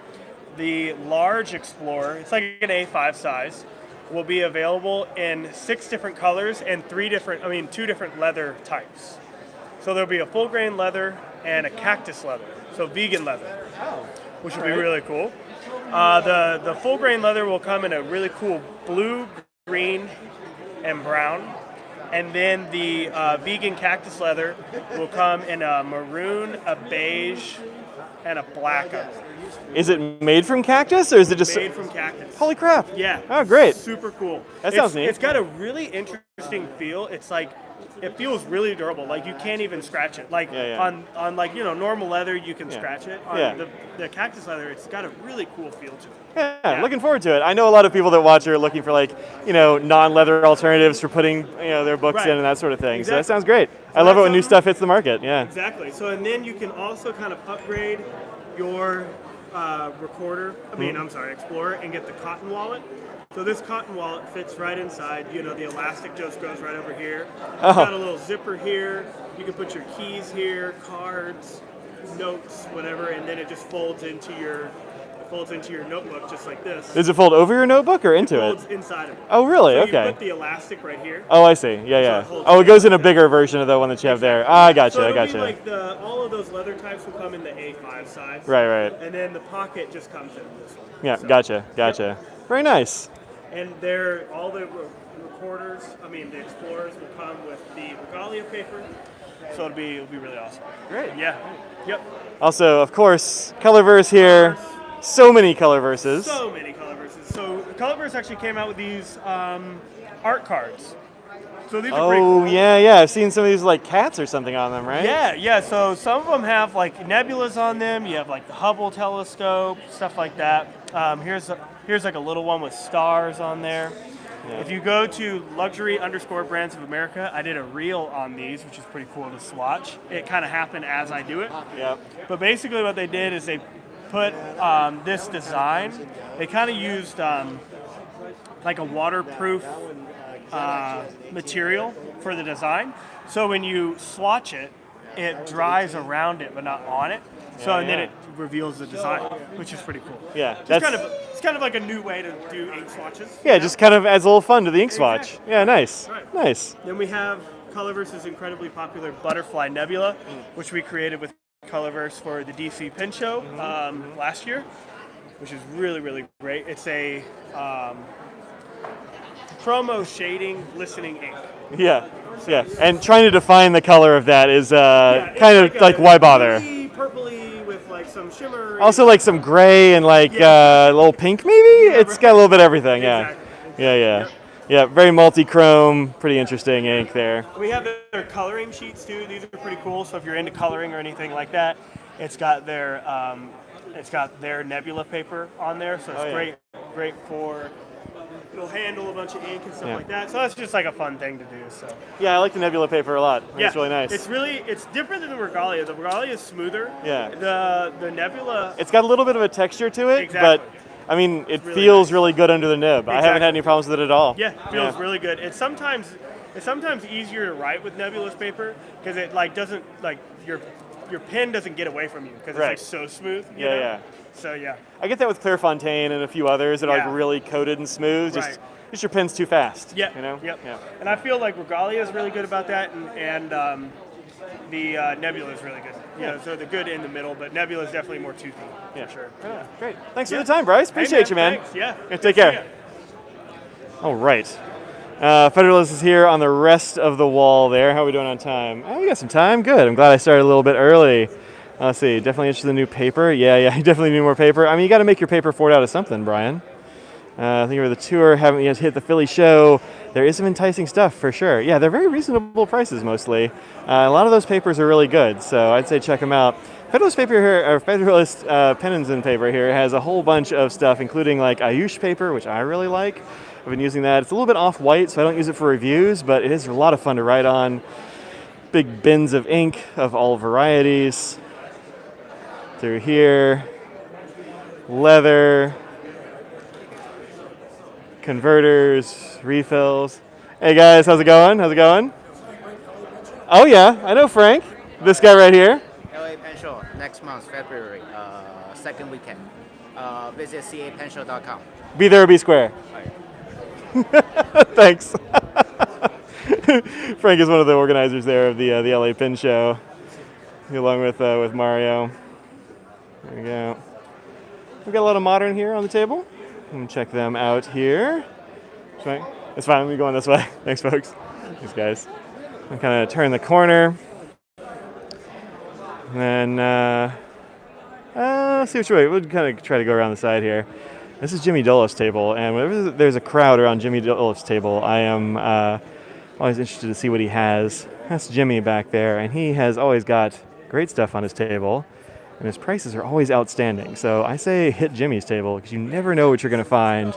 The large Explorer, it's like an A5 size, will be available in 6 different colors and 2 different leather types. So there'll be a full grain leather and a cactus leather, so vegan leather, which will be really cool. The full grain leather will come in a really cool blue, green, and brown. And then the vegan cactus leather will come in a maroon, a beige, and a black under. Is it made from cactus, or is it just made from cactus? Holy crap! Yeah. Oh, great. Super cool. That sounds neat. It's got a really interesting feel. It's like it feels really durable. Like you can't even scratch it. Like on like normal leather you can scratch it. On the cactus leather, it's got a really cool feel to it. Yeah, looking forward to it. I know a lot of people that watch are looking for like non-leather alternatives for putting their books in and that sort of thing. Exactly. So that sounds great. I love it when new stuff hits the market. Yeah. Exactly. So and then you can also kind of upgrade your recorder. Explorer, and get the cotton wallet. So this cotton wallet fits right inside. The elastic just goes right over here. It's got a little zipper here. You can put your keys here, cards, notes, whatever, and then it just folds into your notebook just like this. Does it fold over your notebook or into It folds it? inside of it. Oh, really? So Okay. You put the elastic right here. Oh, I see. Yeah. So It goes in a bigger version of the one that you have there. Ah, I gotcha. So I it'll gotcha. be like all of those leather types will come in the A5 size. Right. And then the pocket just comes in this one. Yeah. So, Gotcha. Yep. Very nice. And all the recorders, the Explorers will come with the regalia paper. So it'll be really awesome. Great. Yeah. Yep. Also, of course, Colorverse here. So many Colorverses. So many Colorverses. So Colorverse actually came out with these art cards. So these are pretty cool. Yeah. I've seen some of these like cats or something on them, right? Yeah. So some of them have like nebulas on them. You have like the Hubble telescope, stuff like that. Here's like a little one with stars on there. Yeah. If you go to luxury_brands of America, I did a reel on these, which is pretty cool to swatch. It kind of happened as I do it. Yeah. But basically what they did is they put this design. They kind of used like a waterproof material for the design. So when you swatch it, it dries around it but not on it. And then it reveals the design, which is pretty cool. Yeah, it's kind of like a new way to do ink swatches. Yeah, just kind of adds a little fun to the ink swatch. Exactly. Yeah, nice. Right. Nice. Then we have Colorverse's incredibly popular Butterfly Nebula, which we created with Colorverse for the DC Pen Show last year, which is really, really great. It's a chromo shading glistening ink. Yeah. And trying to define the color of that is kind of like why bother? Purpley with like some shimmer. Also like some gray and like a little pink maybe? It's got a little bit of everything, yeah. Exactly. Yeah, very multi-chrome, pretty interesting ink there. We have their coloring sheets too. These are pretty cool. So if you're into coloring or anything like that, it's got their nebula paper on there. So it's great for. It'll handle a bunch of ink and stuff like that. So that's just like a fun thing to do. So yeah, I like the nebula paper a lot. It's really nice. It's different than the regalia. The regalia is smoother. Yeah. The nebula. It's got a little bit of a texture to it, Exactly. but I mean, it feels really good under the nib. Exactly. I haven't had any problems with it at all. Yeah, it feels really good. It's sometimes easier to write with nebulous paper because it like doesn't like your pen doesn't get away from you because it's like so smooth. You know? Yeah. So yeah. I get that with Clairefontaine and a few others that are like really coated and smooth. Just your pen's too fast. Yeah. You know. Yep. Yeah. And I feel like Regalia is really good about that, and the Nebula is really good. Yeah. So the good in the middle, but Nebula is definitely more toothy. For sure. Yeah. Great. Thanks for the time, Bryce. Appreciate you, man. Thanks. Yeah. Take care. All right. Federalist is here on the rest of the wall there. How are we doing on time? Oh, we got some time. Good. I'm glad I started a little bit early. Let's see. Definitely interested in the new paper. Yeah. You definitely need more paper. I mean, you got to make your paper forward out of something, Brian. I think over the tour, haven't yet hit the Philly show. There is some enticing stuff for sure. Yeah, they're very reasonable prices mostly. A lot of those papers are really good, so I'd say check them out. Federalist paper here, or Federalist Pennons and paper here has a whole bunch of stuff, including like Ayush paper, which I really like. I've been using that. It's a little bit off-white, so I don't use it for reviews, but it is a lot of fun to write on. Big bins of ink of all varieties. Through here, leather, converters, refills. Hey guys, how's it going? Oh yeah, I know Frank. This guy right here. LA Pen Show next month, February, second weekend. Visit capenshow.com. Be there or be square. Thanks. Frank is one of the organizers there of the LA Pen Show, along with Mario. There we go. We've got a lot of modern here on the table. Let me check them out here. It's fine. Let me go on this way. Thanks, folks. Thanks, guys. I'm kind of turn the corner. And then, Let's see which way. We'll kind of try to go around the side here. This is Jimmy Doloff's table, and whenever there's a crowd around Jimmy Doloff's table, I am always interested to see what he has. That's Jimmy back there, and he has always got great stuff on his table, and his prices are always outstanding. So I say hit Jimmy's table, because you never know what you're going to find.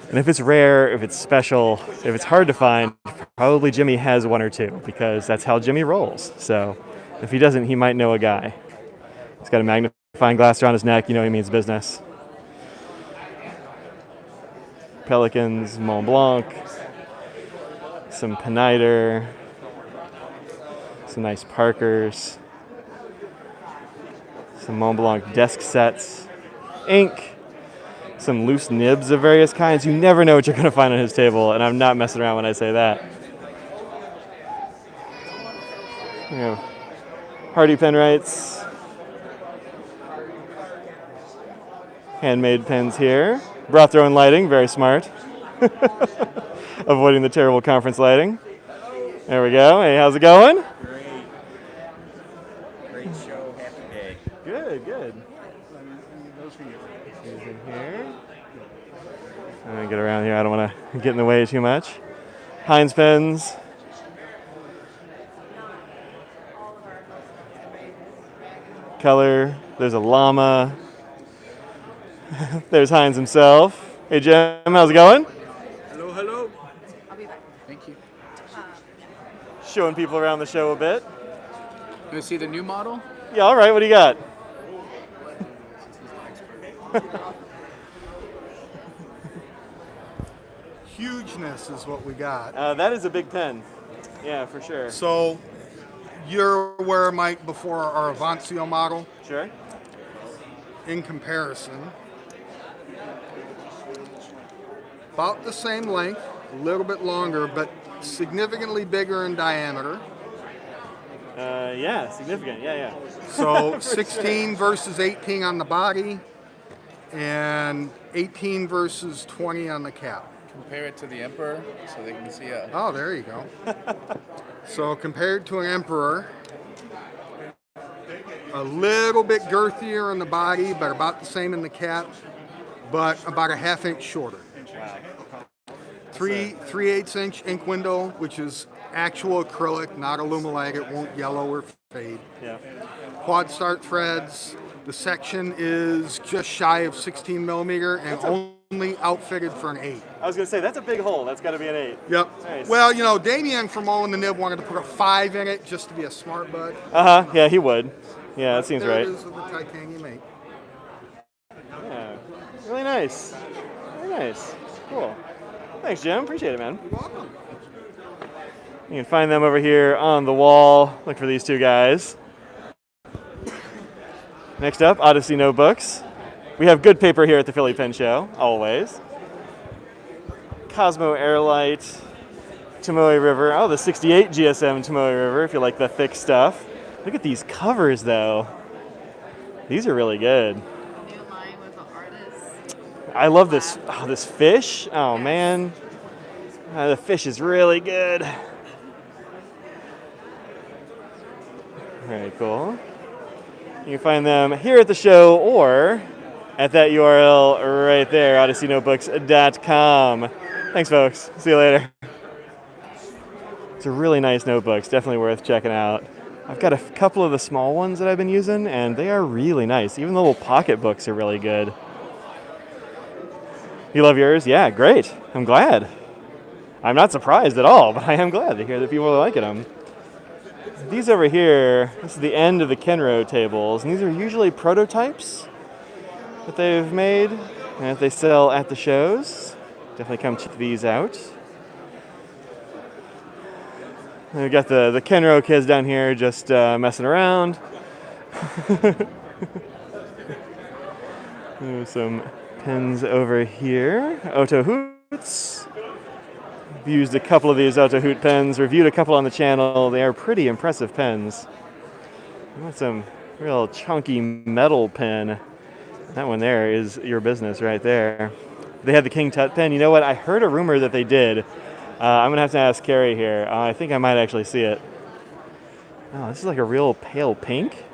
And if it's rare, if it's special, if it's hard to find, probably Jimmy has one or two, because that's how Jimmy rolls. So if he doesn't, he might know a guy. He's got a magnifying glass around his neck, you know he means business. Pelicans, Mont Blanc, some Peniter, some nice Parkers, some Mont Blanc desk sets, ink, some loose nibs of various kinds. You never know what you're going to find on his table, and I'm not messing around when I say that. We have Hardy Penwrights, handmade pens here. Brought their own lighting, very smart. Avoiding the terrible conference lighting. There we go. Hey, how's it going? Great show. Happy day. Good, good. Here's in here. I'm going to get around here. I don't want to get in the way too much. Heinz pens. Color. There's a llama. There's Heinz himself. Hey, Jim, how's it going? Hello, hello. I'll be back. Thank you. Showing people around the show a bit. You want to see the new model? Yeah, all right. What do you got? Hugeness is what we got. That is a big pen. Yeah, for sure. So you're aware, Mike, before our Avancio model? Sure. In comparison, about the same length, a little bit longer, but significantly bigger in diameter. Yeah, significant. Yeah. So 16 versus 18 on the body, and 18 versus 20 on the cap. Compare it to the Emperor so they can see it. Oh, there you go. So compared to an Emperor, a little bit girthier in the body, but about the same in the cap, but about a half-inch shorter. 3/8 inch ink window, which is actual acrylic, not Alumilag. It won't yellow or fade. Yeah. Quad start threads. The section is just shy of 16 millimeter and only outfitted for an 8. I was going to say, that's a big hole. That's got to be an 8. Yep. Nice. Well, you know, Damien from All in the Nib wanted to put a 5 in it just to be a smart bud. Uh-huh. Yeah, he would. Yeah, that seems there right. It is with the titanium 8. Yeah. Really nice. Very nice. Cool. Thanks, Jim. Appreciate it, man. You're welcome. You can find them over here on the wall. Look for these two guys. Next up, Odyssey Notebooks. We have good paper here at the Philly Pen Show, always. Cosmo Airlight, Tomoe River. Oh, the 68 GSM Tomoe River, if you like the thick stuff. Look at these covers, though. These are really good. I love this. Oh, this fish. Oh, man. The fish is really good. Very cool. You can find them here at the show or at that URL right there, odysseynotebooks.com. Thanks, folks. See you later. It's a really nice notebook. It's definitely worth checking out. I've got a couple of the small ones that I've been using, and they are really nice. Even the little pocket books are really good. You love yours? Yeah, great. I'm glad. I'm not surprised at all, but I am glad to hear that people are liking them. These over here, this is the end of the Kenro tables, and these are usually prototypes that they've made and that they sell at the shows. Definitely come check these out. And we've got the Kenro kids down here just messing around. Some pens over here. Otto Hoots. I've used a couple of these Otto Hoot pens, reviewed a couple on the channel. They are pretty impressive pens. I want some real chunky metal pen. That one there is your business right there. They had the King Tut pen. You know what? I heard a rumor that they did. I'm going to have to ask Carrie here. I think I might actually see it. Oh, this is like a real pale pink.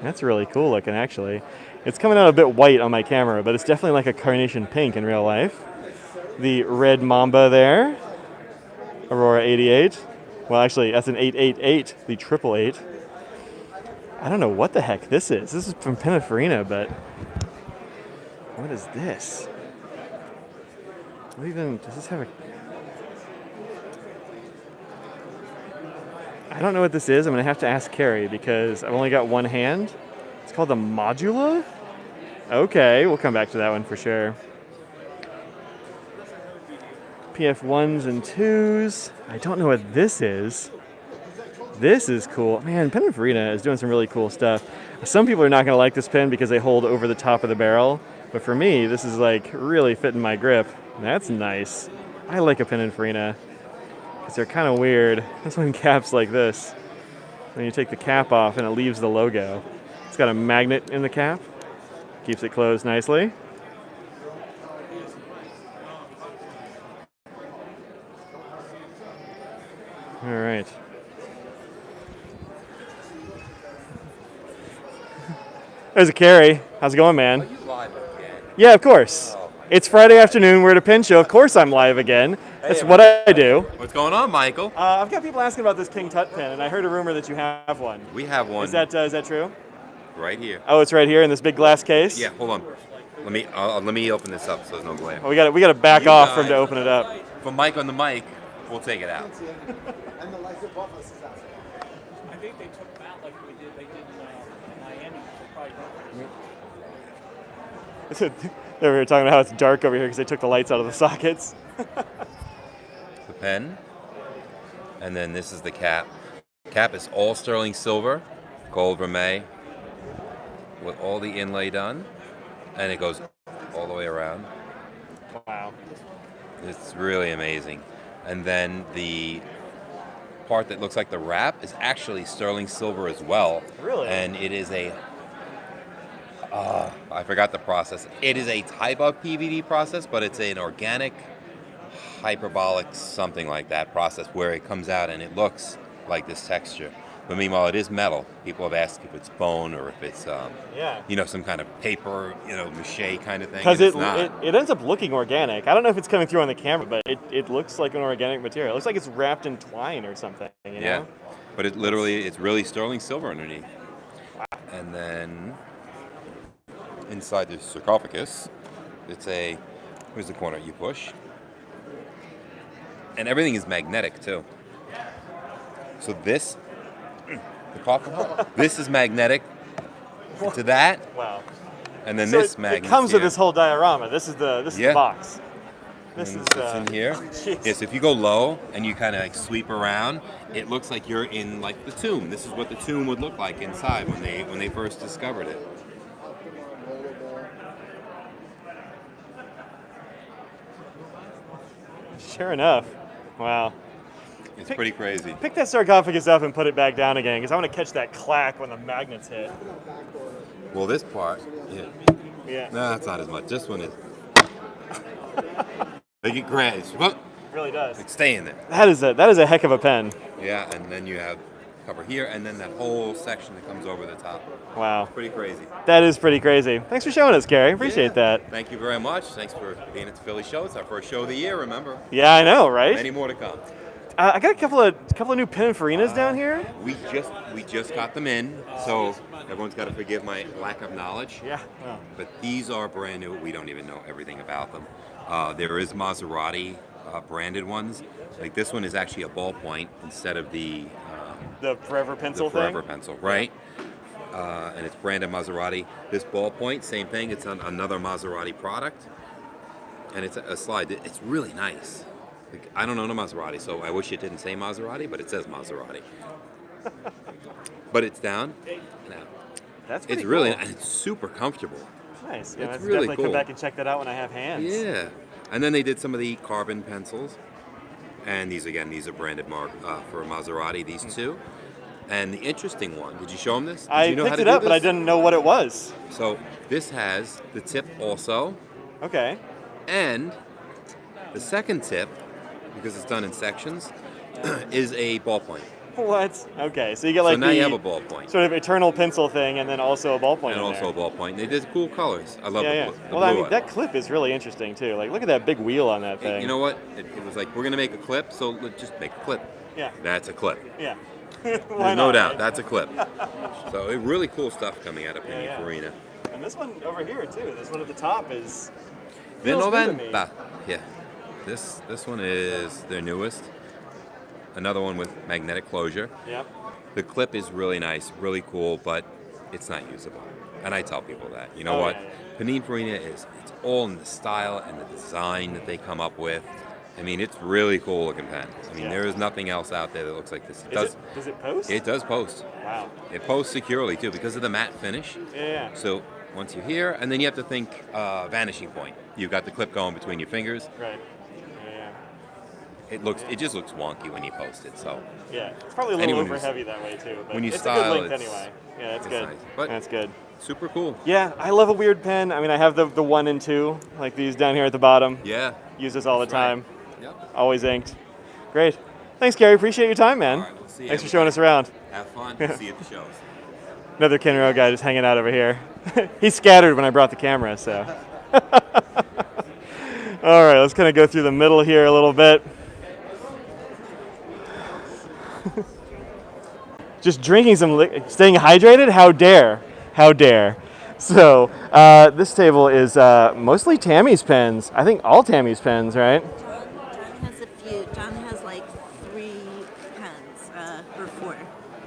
That's really cool looking, actually. It's coming out a bit white on my camera, but it's definitely like a carnation pink in real life. The red Mamba there. Aurora 88. Well, actually, that's an 888, the 888. I don't know what the heck this is. This is from Pininfarina, but what is this? What even, does this have a... I don't know what this is. I'm going to have to ask Carrie because I've only got one hand. It's called the Modula? Okay, we'll come back to that one for sure. PF 1s and 2s. I don't know what this is. This is cool. Man, Pininfarina is doing some really cool stuff. Some people are not going to like this pen because they hold over the top of the barrel. But for me, this is like really fitting my grip. That's nice. I like a Pininfarina because they're kind of weird. This one caps like this. Then you take the cap off and it leaves the logo. It's got a magnet in the cap. Keeps it closed nicely. All right. There's a Carrie. How's it going, man? Are you live again? Yeah, of course. It's Friday afternoon. We're at a pen show. Of course I'm live again. That's what I do. What's going on, Michael? I've got people asking about this King Tut pen, and I heard a rumor that you have one. We have one. Is that true? Right here. Oh, it's right here in this big glass case? Yeah, hold on. Let me open this up so there's no glare. Oh, we got to back off for him to open it up. For Mike on the mic, we'll take it out. I think they took them out like they did in Miami. They were talking about how it's dark over here because they took the lights out of the sockets. The pen, and then this is the cap. Cap is all sterling silver, gold vermeil, with all the inlay done, and it goes all the way around. Wow. It's really amazing. And then the part that looks like the wrap is actually sterling silver as well. Really? And it is a, I forgot the process. It is a type of PVD process, but it's an organic, hyperbolic, something like that process where it comes out and it looks like this texture. But meanwhile, it is metal. People have asked if it's bone or if it's, some kind of paper, mache kind of thing. Because it ends up looking organic. I don't know if it's coming through on the camera, but it looks like an organic material. It looks like it's wrapped in twine or something, you know? Yeah, but it's really sterling silver underneath. Wow. And then inside the sarcophagus, here's the corner you push. And everything is magnetic too. So this is magnetic to that. Wow. And then so this magnet. It comes with this whole diorama. This is the box. This is in here. Yes, if you go low and you kind of like sweep around, it looks like you're in like the tomb. This is what the tomb would look like inside when they first discovered it. Sure enough. Wow. It's pretty crazy. Pick that sarcophagus up and put it back down again, because I want to catch that clack when the magnets hit. Well, this part, yeah. No, that's not as much. This one is. Like it grabs. It really does. Like stay in there. That is a heck of a pen. Yeah, and then you have cover here, and then that whole section that comes over the top. Wow. Pretty crazy. That is pretty crazy. Thanks for showing us, Gary. Appreciate that. Thank you very much. Thanks for being at the Philly show. It's our first show of the year, remember? Yeah, I know, right? Many more to come. I got a couple of new Pininfarinas down here. We just got them in, so everyone's got to forgive my lack of knowledge. Yeah. Oh. But these are brand new. We don't even know everything about them. There is Maserati branded ones. Like this one is actually a ballpoint instead of the Forever pencil thing. The Forever pencil, right? And it's branded Maserati. This ballpoint, same thing. It's another Maserati product, and it's a slide. It's really nice. Like, I don't own a Maserati, so I wish it didn't say Maserati, but it says Maserati. But it's down and out. That's pretty It's really cool. and it's super comfortable. Nice. Yeah, It's let's really definitely cool. come back and check that out when I have hands. Yeah. And then they did some of the carbon pencils. And these are branded for Maserati, these two. And the interesting one, did you show them this? Did I you know how picked to it do up, but I this? didn't know what it was. So this has the tip also. Okay. And the second tip, because it's done in sections, is a ballpoint. What? Okay, so you get So like now the you have a ballpoint. sort of eternal pencil thing, and then also a ballpoint. And in also there. a ballpoint. They did cool colors. I love Yeah, the, yeah. the Well, blue. I mean, that clip is really interesting too. Like, look at that big wheel on that thing. You know what? It was like, we're going to make a clip, so let's just make a clip. Yeah. That's a clip. Yeah. There's Why no not, doubt. right? That's a clip. So really cool stuff coming out of Pininfarina. And this one over here too. This one at the top is. feels good to me. Vinoventa. Yeah. This one is their newest. Another one with magnetic closure. Yep. The clip is really nice, really cool, but it's not usable. And I tell people that. You know Oh, what? yeah, Pininfarina it's all in the style and the design that they come up with. I mean, it's really cool looking pen. I mean, there is nothing else out there that looks like this. Does it post? It does post. Wow. It posts securely too because of the matte finish. Yeah. So once you're here, and then you have to think vanishing point. You've got the clip going between your fingers. Right. Yeah. It just looks wonky when you post it. So Yeah. It's probably a little anyone over who's- heavy that way too. But when you it's style, a good length it's- anyway. Yeah, that's it's good. nice. But that's good. Super cool. Yeah, I love a weird pen. I mean, I have the 1 and 2, like these down here at the bottom. Yeah. Use this all the That's right. time. Yep. Always inked. Great. Thanks, Gary. Appreciate your time, man. All right, we'll see you Thanks for every showing time. us around. Have fun. See you at the shows. Another Kenro guy just hanging out over here. He scattered when I brought the camera, so. All right, let's kind of go through the middle here a little bit. Just drinking some, staying hydrated? How dare? How dare? So, this table is mostly Tammy's pens. I think all Tammy's pens, right? John has a few. John has like 3 pens, or 4.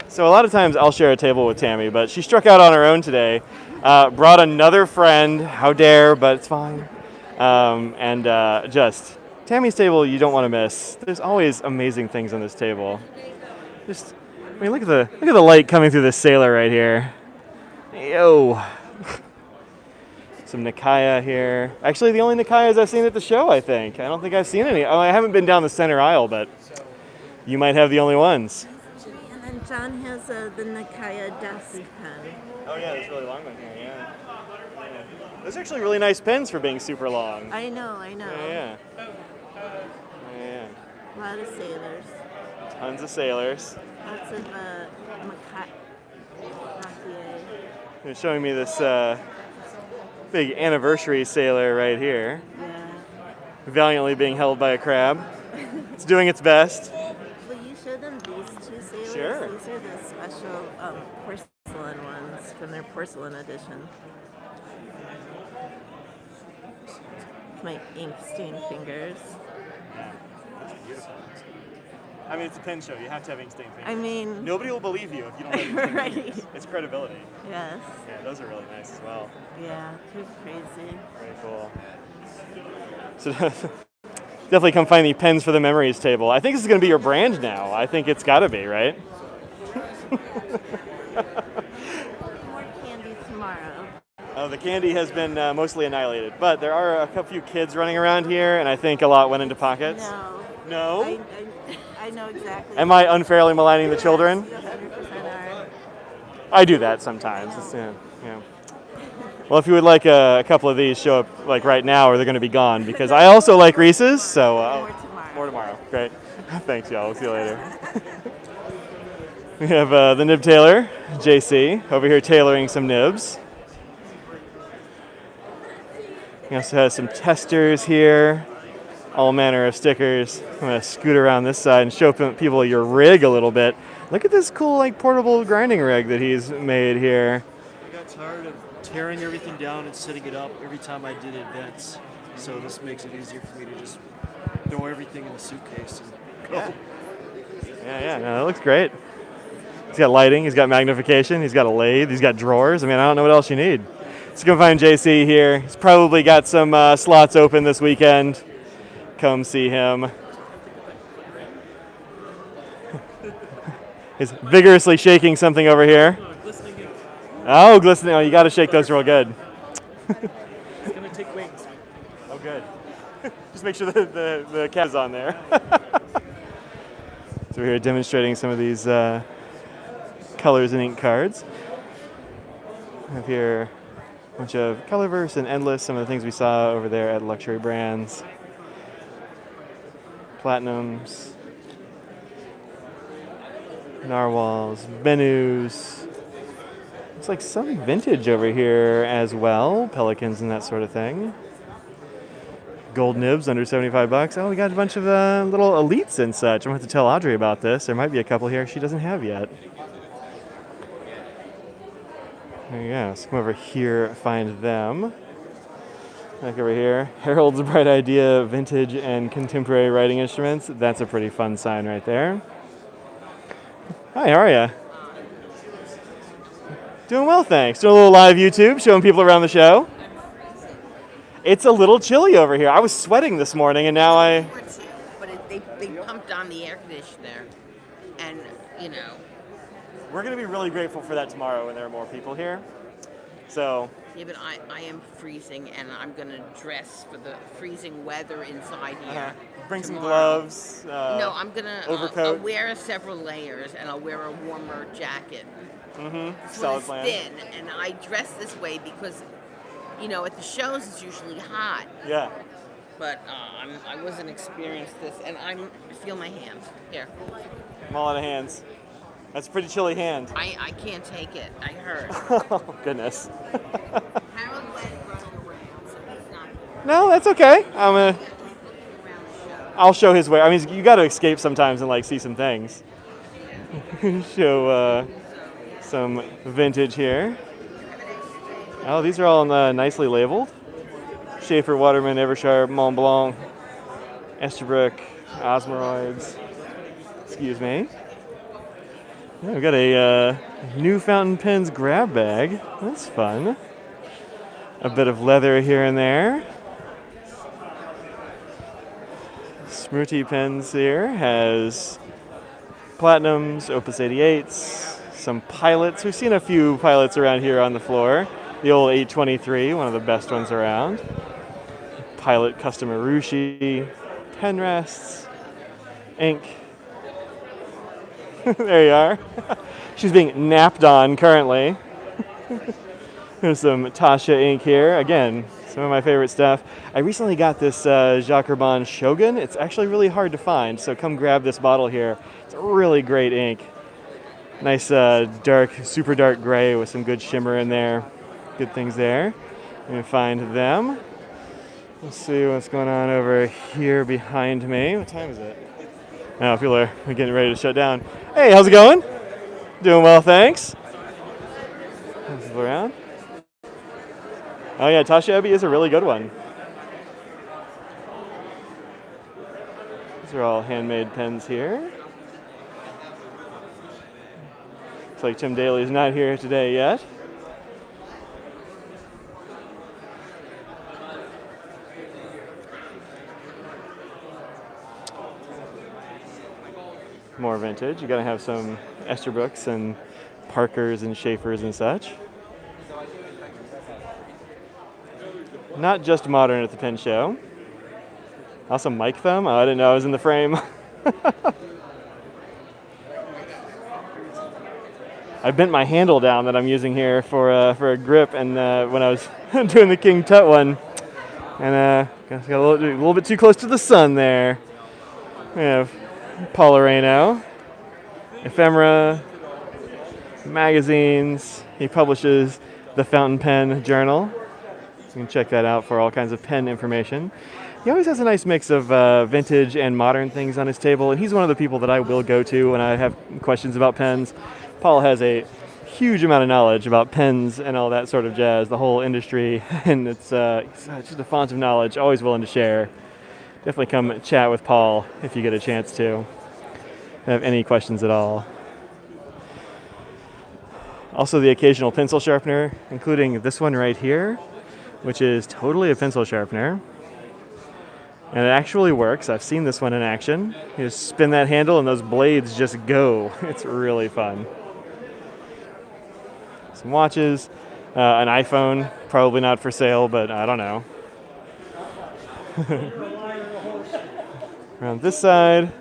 So a lot of times I'll share a table with Tammy, but she struck out on her own today. Brought another friend. How dare, but it's fine. Just Tammy's table you don't want to miss. There's always amazing things on this table. Just, I mean, look at the light coming through this sailor right here. Yo. Some Nikaya here. Actually, the only Nikayas I've seen at the show, I think. I don't think I've seen any. Oh, I haven't been down the center aisle, but you might have the only ones. And then John has the Nikaya desk pen. Oh yeah, this really long one here, yeah. Those are actually really nice pens for being super long. I know. Yeah. A lot of sailors. Tons of sailors. Lots of Maquet. They're showing me this big anniversary sailor right here. Yeah. Valiantly being held by a crab. It's doing its best. Will you show them these 2 sailors? Sure. These are the special porcelain ones from their porcelain edition. My ink stained fingers. I mean, it's a pen show. You have to have ink stained fingers. I mean... Nobody will believe you if you don't have ink stained Right. fingers. It's credibility. Yes. Yeah, those are really nice as well. Yeah, too crazy. Very cool. So definitely come find the pens for the memories table. I think this is going to be your brand now. I think it's got to be, right? More candy tomorrow. Oh, the candy has been mostly annihilated, but there are a few kids running around here, and I think a lot went into pockets. No. No? I know exactly. Am I unfairly maligning the children? You 100% are. I do that sometimes. Yeah. Well, if you would like a couple of these, show up like right now, or they're going to be gone. Because I also like Reese's. So more tomorrow. Great. Thanks, y'all. We'll see you later. We have the nib tailor, JC, over here tailoring some nibs. He also has some testers here, all manner of stickers. I'm going to scoot around this side and show people your rig a little bit. Look at this cool portable grinding rig that he's made here. I got tired of tearing everything down and setting it up every time I did events. So this makes it easier for me to just throw everything in a suitcase and go. Yeah, no, that looks great. He's got lighting, he's got magnification, he's got a lathe, he's got drawers. I mean, I don't know what else you need. Let's go find JC here. He's probably got some slots open this weekend. Come see him. He's vigorously shaking something over here. Oh, glistening. Oh, you got to shake those real good. It's going to take wings. Oh, good. Just make sure the cat is on there. So we're here demonstrating some of these colors and ink cards. We have here a bunch of Colorverse and Endless, some of the things we saw over there at Luxury Brands. Platinums. Narwhals, Benus. Looks like some vintage over here as well. Pelicans and that sort of thing. Gold nibs under 75 bucks. Oh, we got a bunch of little elites and such. I'm going to have to tell Audrey about this. There might be a couple here she doesn't have yet. There you go. Let's come over here, find them. Back over here. Harold's Bright Idea Vintage and Contemporary Writing Instruments. That's a pretty fun sign right there. Hi, how are you? Doing well, thanks. Doing a little live YouTube, showing people around the show. It's a little chilly over here. I was sweating this morning, and now But they pumped on the air conditioner, and we're going to be really grateful for that tomorrow when there are more people here. So. Yeah, but I am freezing, and I'm gonna dress for the freezing weather inside here. Bring some tomorrow. gloves. No, I'm gonna overcoat. I'll wear several layers, and I'll wear a warmer jacket. Mm-hmm. This Solid one is plan. thin, and I dress this way because, at the shows it's usually hot. Yeah. But I wasn't experienced this, and feel my hand here. I'm all out of hands. That's a pretty chilly hand. I can't take it. I hurt. Oh, goodness. Harold let it run around, so he's not. No, that's okay. I'll show his way. I mean, you got to escape sometimes and see some things. Show some vintage here. Oh, these are all nicely labeled. Schaefer, Waterman, Eversharp, Mont Blanc, Esterbrook, Osmeroids. Excuse me. Yeah, we've got a new fountain pens grab bag. That's fun. A bit of leather here and there. Smriti Pens here has platinums, Opus 88s, some pilots. We've seen a few pilots around here on the floor. The old 823, one of the best ones around. Pilot custom Urushi, pen rests, ink. There you are. She's being napped on currently. There's some Tasha ink here. Again, some of my favorite stuff. I recently got this Jacques Herbin Shogun. It's actually really hard to find, so come grab this bottle here. It's a really great ink. Nice dark, super dark gray with some good shimmer in there. Good things there. I'm gonna find them. Let's see what's going on over here behind me. What time is it? Now people are getting ready to shut down. Hey, how's it going? Doing well, thanks. People around. Oh yeah, Tasha Eby is a really good one. These are all handmade pens here. Looks like Tim Daly's not here today yet. More vintage. You gotta have some Esterbrooks and Parkers and Schaefers and such. Not just modern at the pen show. Also mic thumb. Oh, I didn't know I was in the frame. I bent my handle down that I'm using here for a grip, and when I was doing the King Tut one, and got a little bit too close to the sun there. We have Paul Areno, ephemera, magazines. He publishes the Fountain Pen Journal. So you can check that out for all kinds of pen information. He always has a nice mix of vintage and modern things on his table, and he's one of the people that I will go to when I have questions about pens. Paul has a huge amount of knowledge about pens and all that sort of jazz, the whole industry, and it's just a font of knowledge, always willing to share. Definitely come chat with Paul if you get a chance to have any questions at all. Also the occasional pencil sharpener, including this one right here, which is totally a pencil sharpener. And it actually works. I've seen this one in action. You just spin that handle and those blades just go. It's really fun. Some watches, an iPhone, probably not for sale, but I don't know. Around this side.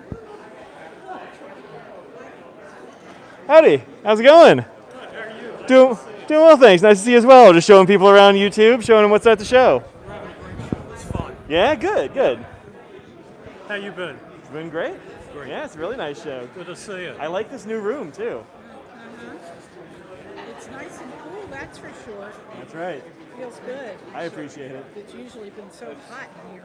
Howdy, how's it going? Doing well, thanks. Nice to see you as well. Just showing people around YouTube, showing them what's at the show. It's fun. Yeah, good. How you been? It's been great. great. Yeah, it's a really nice show. Good to see you. I like this new room too. It's nice and cool, that's for sure. That's right. Feels good. I appreciate it. It's usually been so hot in here.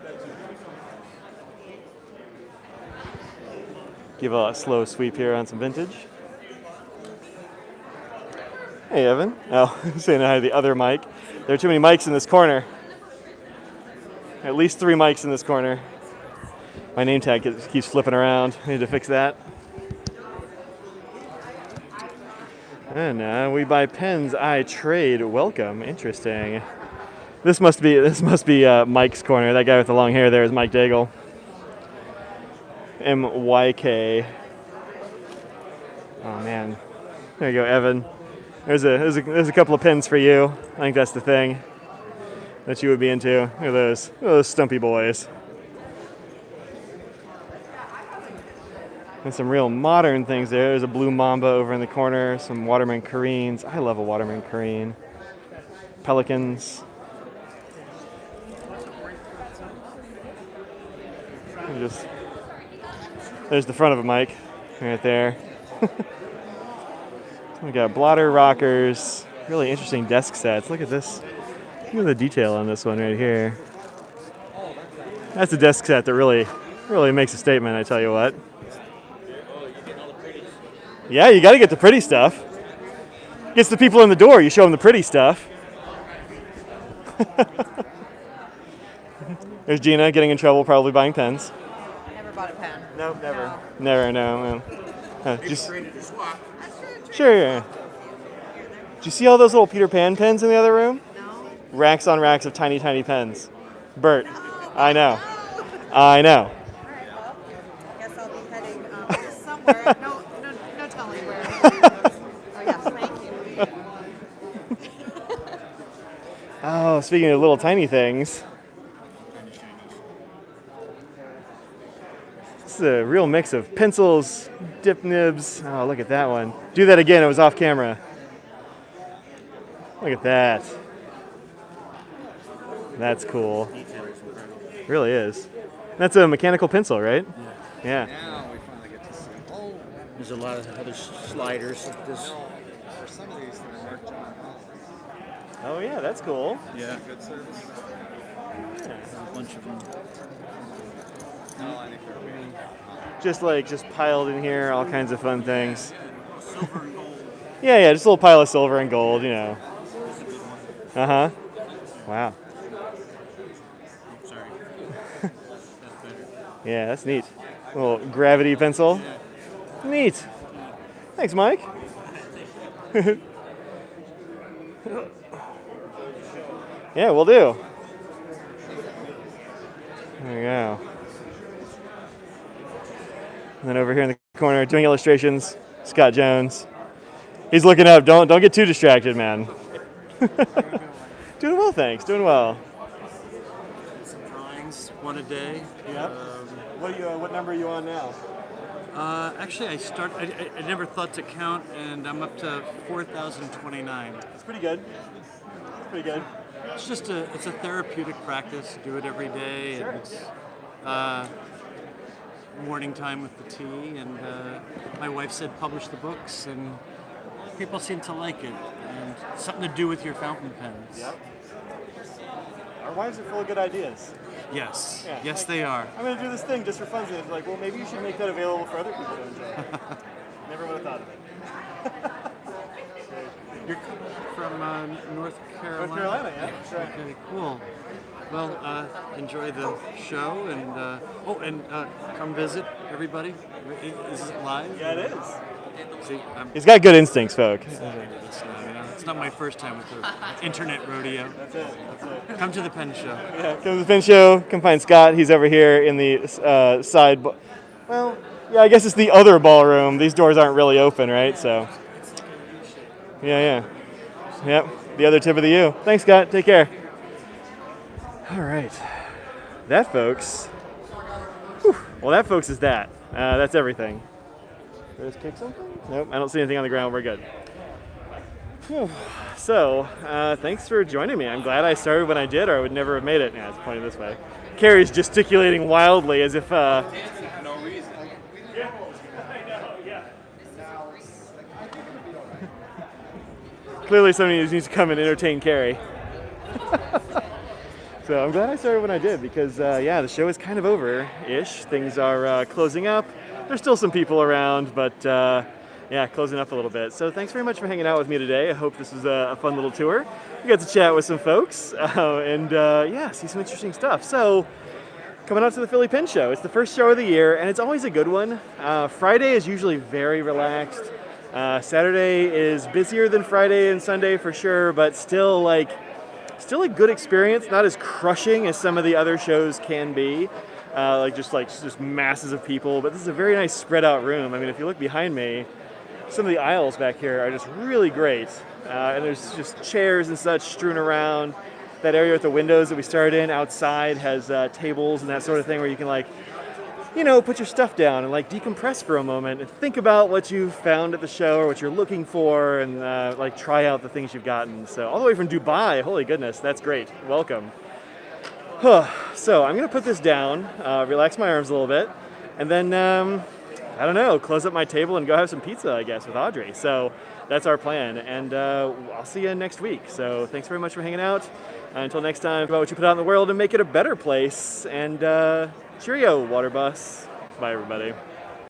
Give a slow sweep here on some vintage. Hey, Evan. Oh, saying hi to the other mic. There are too many mics in this corner. At least 3 mics in this corner. My name tag keeps flipping around. I need to fix that. And we buy pens, I trade. Welcome. Interesting. This must be Mike's corner. That guy with the long hair there is Mike Daigle. MYK. Oh man. There you go, Evan. There's a couple of pins for you. I think that's the thing that you would be into. Look at those stumpy boys. And some real modern things there. There's a blue mamba over in the corner, some Waterman Koreans. I love a Waterman Korean. Pelicans. There's the front of a mic right there. We got blotter rockers, really interesting desk sets. Look at this. Look at the detail on this one right here. That's a desk set that really makes a statement, I tell you what. Yeah, you got to get the pretty stuff. Gets the people in the door, you show them the pretty stuff. There's Gina getting in trouble, probably buying pens. Never bought a pen. Nope, never. Never, no. Just, created a swap. sure, yeah. Did you see all those little Peter Pan pens in the other room? No. Racks on racks of tiny, tiny pens. Bert, I know. I know. Guess I'll be heading somewhere. No telling where. Oh yes, thank you. Oh, speaking of little tiny things. This is a real mix of pencils, dip nibs. Oh, look at that one. Do that again, it was off camera. Look at that. That's cool. Really is. That's a mechanical pencil, right? Yeah. Now we finally get to see. Oh, there's a lot of other sliders like this. For some of these, they're marked on. Oh yeah, that's cool. Yeah, good service. A bunch of them. No, I think they're weird. Just piled in here, all kinds of fun things. Yeah, just a little pile of silver and gold, you know. Uh-huh. Wow. Sorry. Yeah, that's neat. A little gravity pencil. Neat. Thanks, Mike. Yeah, we'll do. There we go. And then over here in the corner, doing illustrations, Scott Jones. He's looking up. Don't get too distracted, man. Doing well, thanks. Doing well. Some drawings, one a day. Yep. What number are you on now? Actually, I never thought to count, and I'm up to 4,029. It's pretty good. Pretty good. It's just it's a therapeutic practice. Do it every day, and it's morning time with the tea. And my wife said publish the books, and people seem to like it. And it's something to do with your fountain pens. Yep. Our wives are full of good ideas. Yes. Yeah, Yes, like, they are. I'm going to do this thing just for fun. It's like, well, maybe you should make that available for other people to enjoy. Never would have thought of it. You're from North Carolina? North Carolina, yeah. That's right. Okay, cool. Well, enjoy the show, and come visit, everybody. Is it live? Yeah, it is. See, He's got good instincts, folk. It's not my first time with the internet rodeo. That's it. Come to the pen show. Yeah, come to the pen show. Come find Scott. He's over here in the side. Well, yeah, I guess it's the other ballroom. These doors aren't really open, right? So. Yeah. Yep. The other tip of the U. Thanks, Scott. Take care. All right. That, folks. Whew. Well, that, folks, is that. That's everything. Did I just kick something? Nope. I don't see anything on the ground. We're good. Whew. So, thanks for joining me. I'm glad I started when I did, or I would never have made it. Yeah, it's pointing this way. Carrie's gesticulating wildly as if. No reason. Clearly somebody needs to come and entertain Carrie. So I'm glad I started when I did because, yeah, the show is kind of over-ish. Things are closing up. There's still some people around, but yeah, closing up a little bit. So thanks very much for hanging out with me today. I hope this was a fun little tour. We got to chat with some folks and, yeah, see some interesting stuff. So coming out to the Philly Pin Show. It's the first show of the year, and it's always a good one. Friday is usually very relaxed. Saturday is busier than Friday and Sunday for sure, but still a good experience. Not as crushing as some of the other shows can be, just masses of people. But this is a very nice spread out room. I mean, if you look behind me, some of the aisles back here are just really great, and there's just chairs and such strewn around. That area with the windows that we started in outside has tables and that sort of thing where you can put your stuff down and decompress for a moment and think about what you've found at the show or what you're looking for and try out the things you've gotten. So all the way from Dubai, holy goodness, that's great. Welcome. So I'm gonna put this down, relax my arms a little bit, and then I don't know, close up my table and go have some pizza, I guess, with Audrey. So that's our plan, and I'll see you next week. So thanks very much for hanging out. Until next time, about what you put out in the world and make it a better place. And cheerio, water bus. Bye, everybody.